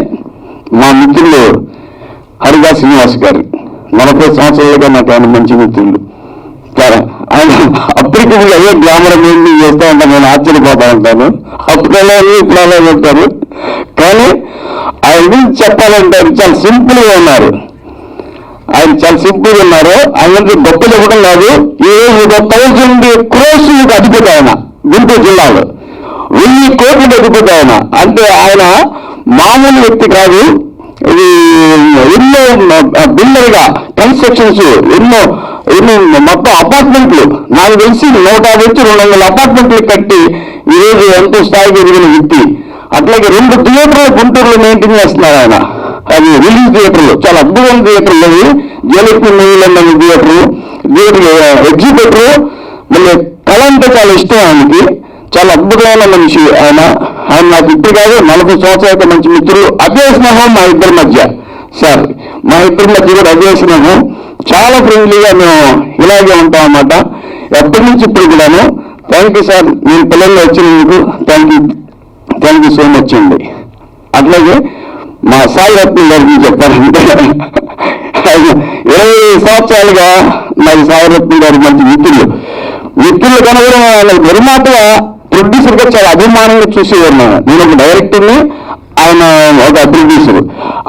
మా మిత్రులు హరిగా శ్రీనివాస్ గారు 40 సంవత్సరాలుగా నాకు ఆయన మంచి మిత్రులు. ఆయన అప్పటికి అదే గ్లామర్ మెయింటైన్ చేస్తూ ఉంటాను, నేను ఆశ్చర్యపోతా ఉంటాను. అప్పుడు ఎలా ఇప్పుడు అలా చెప్తారు. కానీ ఆయన గురించి చెప్పాలంటే చాలా సింపుల్గా ఉన్నారు. ఆయన చాలా సింపుల్గా ఉన్నారు. ఆయన గొప్ప చెప్పడం కాదు, ఈ రోజు 1000 crores అధిపతి ఆయన గుంటూరు జిల్లాలో, 1000 కోట్లకు అధిపతి ఆయన. అంటే ఆయన మామూలు వ్యక్తి కాదు. ఇది ఎన్నో బిల్డర్గా కన్స్ట్రక్షన్స్ ఎన్నో మొత్తం అపార్ట్మెంట్లు నాకు తెలిసి 150-200 అపార్ట్మెంట్లు కట్టి ఈరోజు ఎంతో స్థాయికి ఎదిగిన వ్యక్తి. అట్లాగే 2 థియేటర్లు గుంటూరులో మెయింటైన్ చేస్తున్నారు ఆయన. అది రిలీజ్ థియేటర్లు, చాలా అద్భుతమైన థియేటర్లు అవి. జయలక్ష్మి మూవీలో థియేటరు, ఎగ్జిబిటరు. మళ్ళీ కళ అంటే చాలా ఇష్టం ఆయనకి, చాలా అద్భుతమైన మనిషి ఆయన. ఆయన నాకు ఇప్పుడు కాదు 40 సంవత్సరాలతో మంచి మిత్రులు. అదే స్నేహం మా ఇద్దరి మధ్య. సార్ మా ఇద్దరి మధ్య కూడా అదే స్నేహం. చాలా ఫ్రెండ్లీగా మేము ఇలాగే ఉంటాం అన్నమాట ఎప్పటి నుంచి ఇప్పుడు కూడాను. థ్యాంక్ యూ సార్, నేను పిల్లల్లో వచ్చినందుకు థ్యాంక్ యూ సో మచ్ అండి. అట్లాగే మా సాయి రత్న గారికి చెప్పాలంటే 20 సంవత్సరాలుగా మరి సాయి రత్న గారి మంచి మిత్రులు కనుగొన నిర్మాతగా ప్రొడ్యూసర్గా చాలా అభిమానంగా చూసేవారు. నేను ఒక డైరెక్టర్ని, ఆయన ఒక ప్రొడ్యూసర్,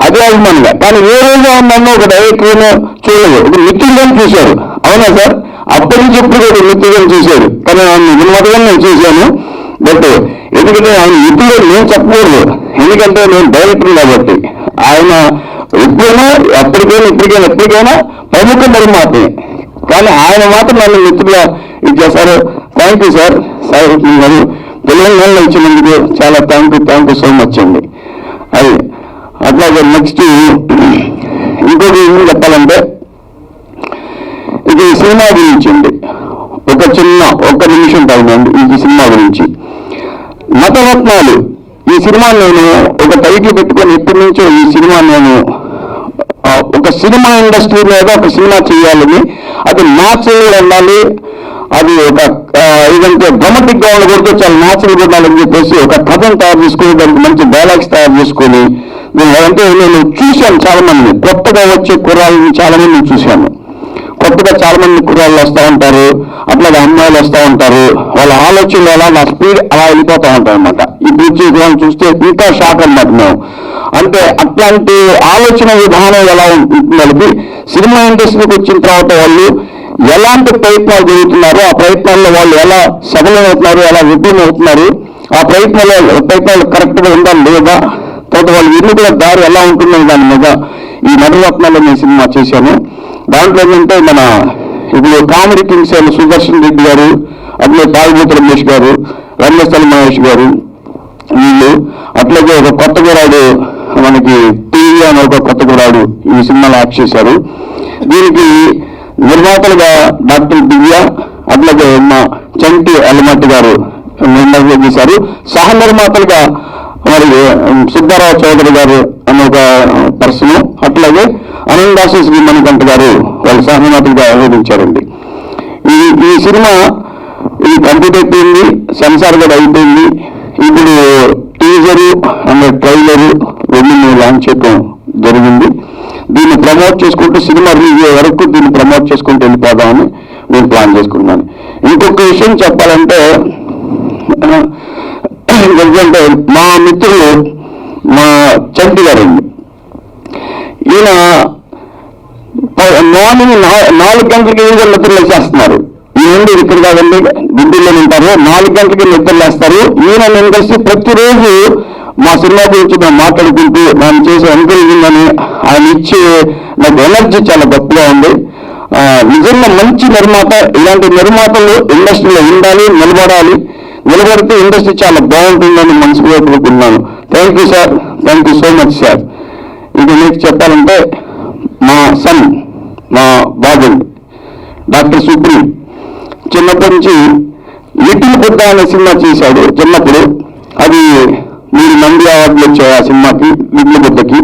అదే అభిమానంగా. కానీ ఏ రోజు ఉన్నామో ఒక డైరెక్టర్ను చూడలేదు, ఒక మిత్రుడుగానే చూశారు. అవునా సార్? అప్పటి నుంచి ఎప్పుడు కూడా మిత్రుడుగానే చూశారు. కానీ ఆయన నిర్మాతగా నేను చూశాను. బట్ ఎందుకంటే ఆయన మిత్రుడు నేను చెప్పకూడదు, ఎందుకంటే నేను డైరెక్టర్ కాబట్టి. ఆయన ఎప్పుడైనా ఎప్పటికైనా ప్రముఖ నిర్మాతే. కానీ ఆయన మాత్రం నన్ను మిత్రులుగా ఇచ్చేశారు. థ్యాంక్ యూ సార్, సాయి రత్న గారు. తెలంగాణలో ఇచ్చినందుకు చాలా థ్యాంక్ యూ సో మచ్ అండి. అది అట్లాగే నెక్స్ట్ ఇంకోటి ఏం చెప్పాలంటే, ఇది సినిమా గురించి అండి. ఒక నిమిషం టైం అండి ఈ సినిమా గురించి. నటరత్నాలు ఈ సినిమా నేను ఒక టైటిల్ పెట్టుకొని ఎప్పటి నుంచో ఈ సినిమా నేను ఒక సినిమా ఇండస్ట్రీ మీద ఒక సినిమా చేయాలని, అది న్యాచురల్గా ఉండాలి, అది ఒక ఇదంటే డ్రామాటిక్గా ఉండకూడదు, చాలా న్యాచురల్గా ఉండాలని చెప్పేసి ఒక కథను తయారు చేసుకుని దానికి మంచి డైలాగ్స్ తయారు చేసుకొని అంటే నేను చూశాను. చాలా మంది కొత్తగా వచ్చే కుర్రాళ్ళని చాలా మంది చూశాను. కొత్తగా చాలా మంది కుర్రాళ్ళు వస్తూ ఉంటారు, అట్లాగే అమ్మాయిలు వస్తూ ఉంటారు. వాళ్ళ ఆలోచనలు అలా నా స్పీడ్ అలా వెళ్ళిపోతూ ఉంటాయి అనమాట. ఇప్పుడు చూస్తే ఇంకా షాక్ అనమాట మేము. అంటే అట్లాంటి ఆలోచన విధానం ఎలా ఉంటుందంటే సినిమా ఇండస్ట్రీకి వచ్చిన తర్వాత వాళ్ళు ఎలాంటి ప్రయత్నాలు జరుగుతున్నారో ఆ ప్రయత్నాల్లో వాళ్ళు ఎలా సఫలమవుతున్నారు, ఎలా విఫలమవుతున్నారు, ఆ ప్రయత్నాలు కరెక్ట్గా ఉండాలి లేదా, తర్వాత వాళ్ళు ఎన్నికల దారి ఎలా ఉంటుందని దాని మీద ఈ నటరత్నాల్లో నేను సినిమా చేశాను. దాంట్లో ఏంటంటే మన ఇప్పుడు కామెడీ కింగ్స్ అయిన సుదర్శన్ రెడ్డి గారు, అట్లే తాగుబోతు రమేష్ గారు, రంగస్థల మహేష్ గారు, వీళ్ళు అట్లాగే ఒక కొత్త గురాడు మనకి టీవీ అని ఒక కొత్త గురాడు ఈ సినిమాలో యాక్ట్ చేశారు. దీనికి నిర్మాతలుగా డాక్టర్ దివ్య, అట్లాగే మా చంటి అల్లమట్టి గారు నిర్మాతలు చేశారు. సహ నిర్మాతలుగా మరి సుబ్బారావు చౌదరి గారు అనే ఒక పర్సన్, అట్లాగే అనందాశ్రీ మణికంఠ గారు వాళ్ళు సహ నిర్మాతలుగా వ్యవహరించారండి. ఈ సినిమా ఇది కంప్లీట్ అయిపోయింది, సెన్సార్ కూడా అయిపోయింది. ఇప్పుడు టీజరు అండ్ ట్రైలరు రెండు లాంచ్ చేయడం జరిగింది. దీన్ని ప్రమోట్ చేసుకుంటూ సినిమా రిలీజ్ అయ్యే వరకు దీన్ని ప్రమోట్ చేసుకుంటూ వెళ్ళిపోదామని నేను ప్లాన్ చేసుకున్నాను. ఇంకొక విషయం చెప్పాలంటే ఎందుకంటే మా మిత్రులు మా చంటి గారండి, ఈయన మార్నింగ్ 4 గంటలకి నిద్ర లేచేస్తున్నారు. ఈ నుండి ఇక్కడ కాదండి గుంటూరులో ఉంటారు, 4 గంటలకి నిద్ర లేస్తారు. ఈయన నేను కలిసి ప్రతిరోజు మా సినిమా గురించి మేము మాట్లాడుకుంటూ నేను చేసే ఎంకరేజింగ్ అని ఆయన ఇచ్చే నాకు ఎనర్జీ చాలా గొప్పగా ఉంది. నిజంగా మంచి నిర్మాత, ఇలాంటి నిర్మాతలు ఇండస్ట్రీలో ఉండాలి, నిలబడితే ఇండస్ట్రీ చాలా బాగుంటుందని మనసులో కోరుకున్నాను. Thank you sir, thank you so much sir. ఇది మీకు చెప్పాలంటే మా సన్, మా బాబు డాక్టర్ సుప్రీం చిన్నప్పటి నుంచి లిటిల్ బుద్ధ అనే సినిమా చేశాడు చిన్నప్పుడు. అది 3 నంది అవార్డులు వచ్చాయి ఆ సినిమాకి, లిటిల్ బుద్ధకి.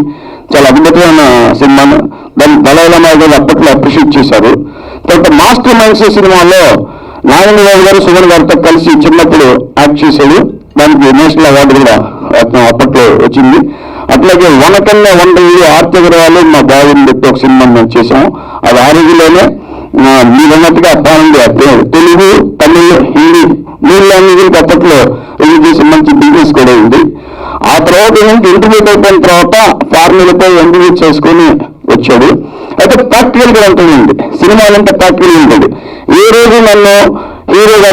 చాలా అద్భుతమైన సినిమా, దాన్ని దళాయిలమాయ గారు అప్పట్లో అప్రిషియేట్ చేశారు. తర్వాత మాస్టర్ మైండ్స్ సినిమాలో నారాయణరావు గారు సుమన్ గారితో కలిసి చిన్నప్పుడు యాక్ట్ చేశాడు. దానికి నేషనల్ అవార్డు కూడా అప్పట్లో వచ్చింది. అట్లాగే వనకన్నా వండలు ఆర్తి అగర్వాల్ మా బాబుని పెట్టి ఒక సినిమా మేము చేసాము. అది ఆ రోజుల్లోనే మీరన్నట్టుగా తెలుగు, తమిళ్, హిందీ 3 లాంగ్వేజ్లకి అప్పట్లో రిలీజ్ చేసి మంచి బిజినెస్ కూడా ఉంది. ఆ తర్వాత ఏంటంటే ఇంటర్మీడియట్ అయిపోయిన తర్వాత ఫార్మీలతో ఎంబీఏ చేసుకొని వచ్చాడు. అయితే ప్రాక్టికల్ గా ఉంటుందండి, సినిమాలంటే ప్రాక్టికల్ ఉంటుంది. ఏ రోజు నన్ను హీరోగా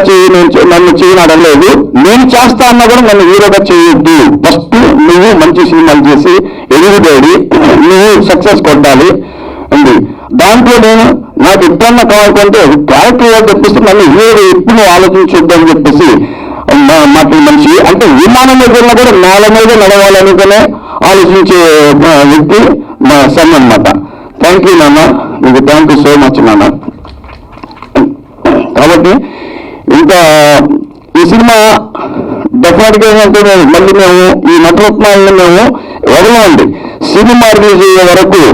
నన్ను చేయనడలేదు, నేను చేస్తా అన్నా కూడా నన్ను హీరోగా చేయొద్దు, ఫస్ట్ నువ్వు మంచి సినిమాలు చేసి ఎదుగుదేడి, నువ్వు సక్సెస్ కొట్టాలి అండి. దాంట్లో నేను నాకు ఎప్పుడన్నా కావాలంటే క్యారెక్టర్ తెప్పిస్తే నన్ను హీరో ఎప్పుడు ఆలోచించొద్దని చెప్పేసి మాటలు మనిషి. అంటే విమానం మీద కూడా నేల మీద నడవాలనుకునే ఆలోచించే వ్యక్తి మా సన్ అన్నమాట. థ్యాంక్ యూ నాన్న, మీకు థ్యాంక్ యూ సో మచ్ నాన్న. కాబట్టి ఇంకా ఈ సినిమా డెఫినెట్గా ఏంటంటే మళ్ళీ మేము ఈ నటరత్నాలను మేము వదలండి. సినిమా రిలీజ్ అయ్యే వరకు,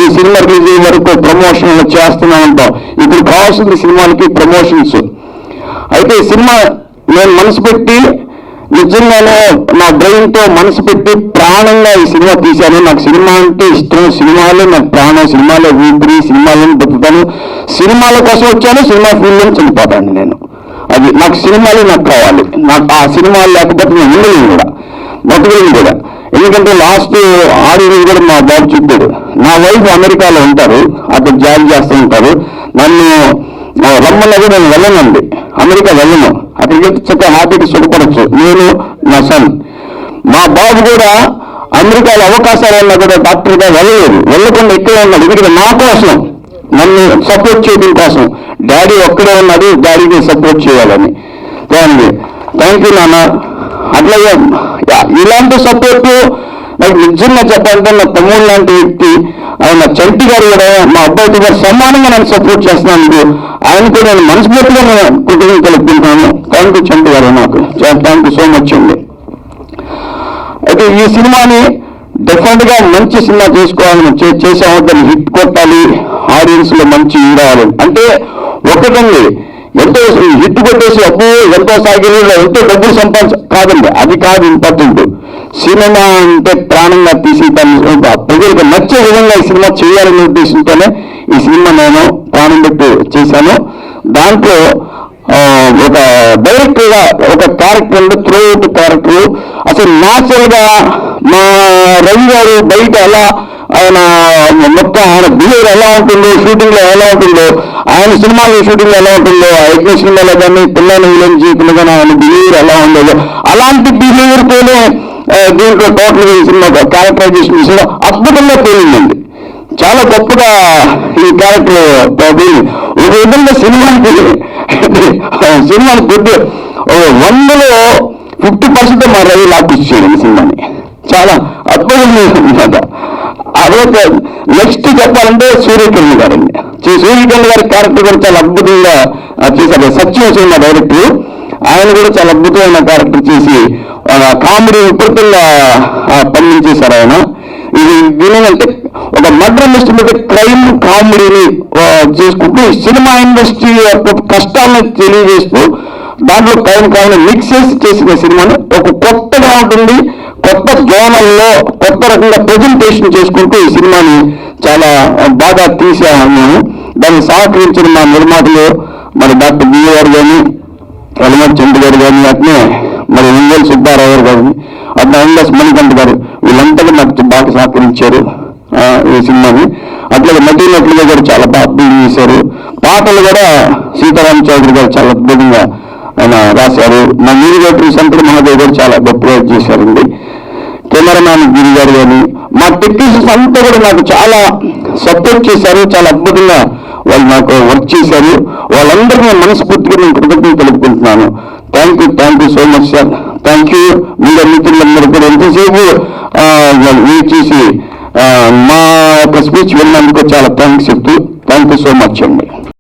ఈ సినిమా రిలీజ్ అయ్యే వరకు ప్రమోషన్లు చేస్తూనే ఉంటాం. ఇప్పుడు కావాల్సింది సినిమాలకి ప్రమోషన్స్. అయితే ఈ సినిమా నేను మనసు పెట్టి నిజంగానే నా బ్రెయిన్తో మనసు పెట్టి ప్రాణంగా ఈ సినిమా తీశాను. నాకు సినిమా అంటే ఇష్టం, సినిమాలే నాకు ప్రాణం, సినిమాలో ఊపిరి, సినిమాలను బతుకుతాను, సినిమాల కోసం వచ్చాను, సినిమా ఫీల్డ్లో చనిపోతాను నేను. అది నాకు సినిమాలే నాకు కావాలి. నాకు ఆ సినిమాలు లేకపోతే నేను ఉండలేను కూడా, బతుకులేను కూడా. ఎందుకంటే లాస్ట్ ఆడియన్స్ కూడా మా బాబు చెప్పాడు, నా వైఫ్ అమెరికాలో ఉంటారు, అక్కడ జాబ్ చేస్తూ ఉంటారు, నన్ను రమ్మన్నది నేను వెళ్ళనండి, అమెరికా వెళ్ళను, అక్కడికి వెళ్తే చక్కగా హ్యాపీగా సుఖపడచ్చు నేను నా సన్. మా బాబు కూడా అమెరికాలో అవకాశాలు ఉన్నా కూడా డాక్టర్గా వెళ్ళలేదు, వెళ్ళకుండా ఇక్కడే ఉన్నాడు. ఎందుకంటే నా కోసం, నన్ను సపోర్ట్ చేయడం కోసం. డాడీ ఒక్కడే ఉన్నాడు, డాడీని సపోర్ట్ చేయాలని. థ్యాంక్ యూ నాన్న. అట్లాగే ఇలాంటి సపోర్టు నాకు నిజంగా చెప్పాలంటే నా తమ్ముడు లాంటి వ్యక్తి ఆయన చంటి గారు కూడా మా అబ్బాయితో గారు సమానంగా నన్ను సపోర్ట్ చేస్తున్నాను. ఆయనకు నేను మనస్ఫూర్తిగా నేను కుటుంబం తెలుపుకుంటున్నాను. థ్యాంక్ యూ చంటి గారు, నాకు థ్యాంక్ యూ సో మచ్ అండి. అయితే ఈ సినిమాని డెఫినెట్గా మంచి సినిమా చేసుకోవాలని చేసాము, దాన్ని హిట్ కొట్టాలి, ఆడియన్స్ లో మంచి రావాలి. అంటే ఒకటండి, ఎంతో హిట్ కొట్టేసి అబ్బో ఎంతో సాగిలో ఎంతో డబ్బులు కాదండి, అది కాదు ఇంపార్టెంట్. సినిమా అంటే ప్రాణంగా తీసి ప్రజలకు నచ్చే విధంగా ఈ సినిమా చేయాలనే ఉద్దేశంతోనే ఈ సినిమా నేను ప్రాణం పెట్టి చేశాను. దాంట్లో ఒక డైరెక్టర్ గా ఒక క్యారెక్టర్ ఉంది, త్రూఅవుట్ క్యారెక్టర్. అసలు న్యాచురల్ గా మా రవి గారు బయట ఎలా ఆయన మొత్తం ఆయన బిహేవియర్ ఎలా ఉంటుందో, షూటింగ్లో ఎలా ఉంటుందో, ఆయన సినిమాలో షూటింగ్లో ఎలా ఉంటుందో, యజ్ఞ సినిమాలో కానీ పిల్లలు విలన్ జీవితంలో కానీ ఆయన బిహేవియర్ ఎలా ఉండేదో అలాంటి బిహేవియర్తోనే దీంట్లో టోటల్ ఈ సినిమా క్యారెక్టరైజేషన్ విషయంలో అద్భుతంగా తేలిందండి. చాలా గొప్పగా ఈ క్యారెక్టర్ ఒక విధంగా సినిమాని కొద్ది 100లో 50% మా రవి లాక్కొచ్చేయండి ఈ సినిమాని. చాలా అద్భుతంగా ఉందన్నమాట. అదే నెక్స్ట్ చెప్పాలంటే సూర్యకిరణ్ గారండి. సూర్యకిరణ్ గారి క్యారెక్టర్ కూడా చాలా అద్భుతంగా చేశారు. సత్యం సినిమా డైరెక్టర్, ఆయన కూడా చాలా అద్భుతమైన క్యారెక్టర్ చేసి కామెడీ విపరీతంగా పండించేశారు ఆయన. ఇది దీనికంటే ఒక మర్డర్ మిస్టరీ మీద క్రైమ్ కామెడీని చేసుకుంటూ సినిమా ఇండస్ట్రీ యొక్క కష్టాలను తెలియజేస్తూ దాంట్లో క్రైమ్ కామెడీ మిక్స్ చేసిన సినిమాని ఒక కొత్తగా ఉంటుంది, కొత్త జోనల్లో కొత్త రకంగా ప్రజెంటేషన్ చేసుకుంటూ ఈ సినిమాని చాలా బాగా తీసాము. దాన్ని సహకరించిన మా నిర్మాతలు మరి డాక్టర్ బి గారు కానీ, ఎలమటి చంద్ర గారు కానీ, అట్నే మరి ఇంగల్ సుబ్బారావు గారు కానీ, అట్లా ఎంఎస్ మణికంఠ గారు, వీళ్ళంతా నాకు బాగా సహకరించారు ఈ సినిమాని. అట్లాగే నటీనటులుగా కూడా చాలా బాగా అభివృద్ధి చేశారు. పాటలు కూడా సీతారామ చౌదరి గారు చాలా అద్భుతంగా ఆయన రాశారు. మా మ్యూజిక్ శంకర్ మహాదేవ్ గారు చాలా గొప్పగా చేశారండి. కెమెరామ్యాన్ గిరి గారు కానీ, మా టెక్నీషియన్స్ అంతా కూడా నాకు చాలా సపోర్ట్ చేశారు. చాలా అద్భుతంగా వాళ్ళు నాకు వర్క్ చేశారు. వాళ్ళందరికీ నేను మనస్ఫూర్తిగా నేను కృతజ్ఞతలు తెలుపుకుంటున్నాను. Thank you so much sir. Thank you. Media మిత్రులందరూ కూడా ఎంతసేపు వెయిట్ చేసి మా యొక్క స్పీచ్ విన్నందుకు చాలా థ్యాంక్స్ చెప్తూ థ్యాంక్ యూ సో మచ్ అండి.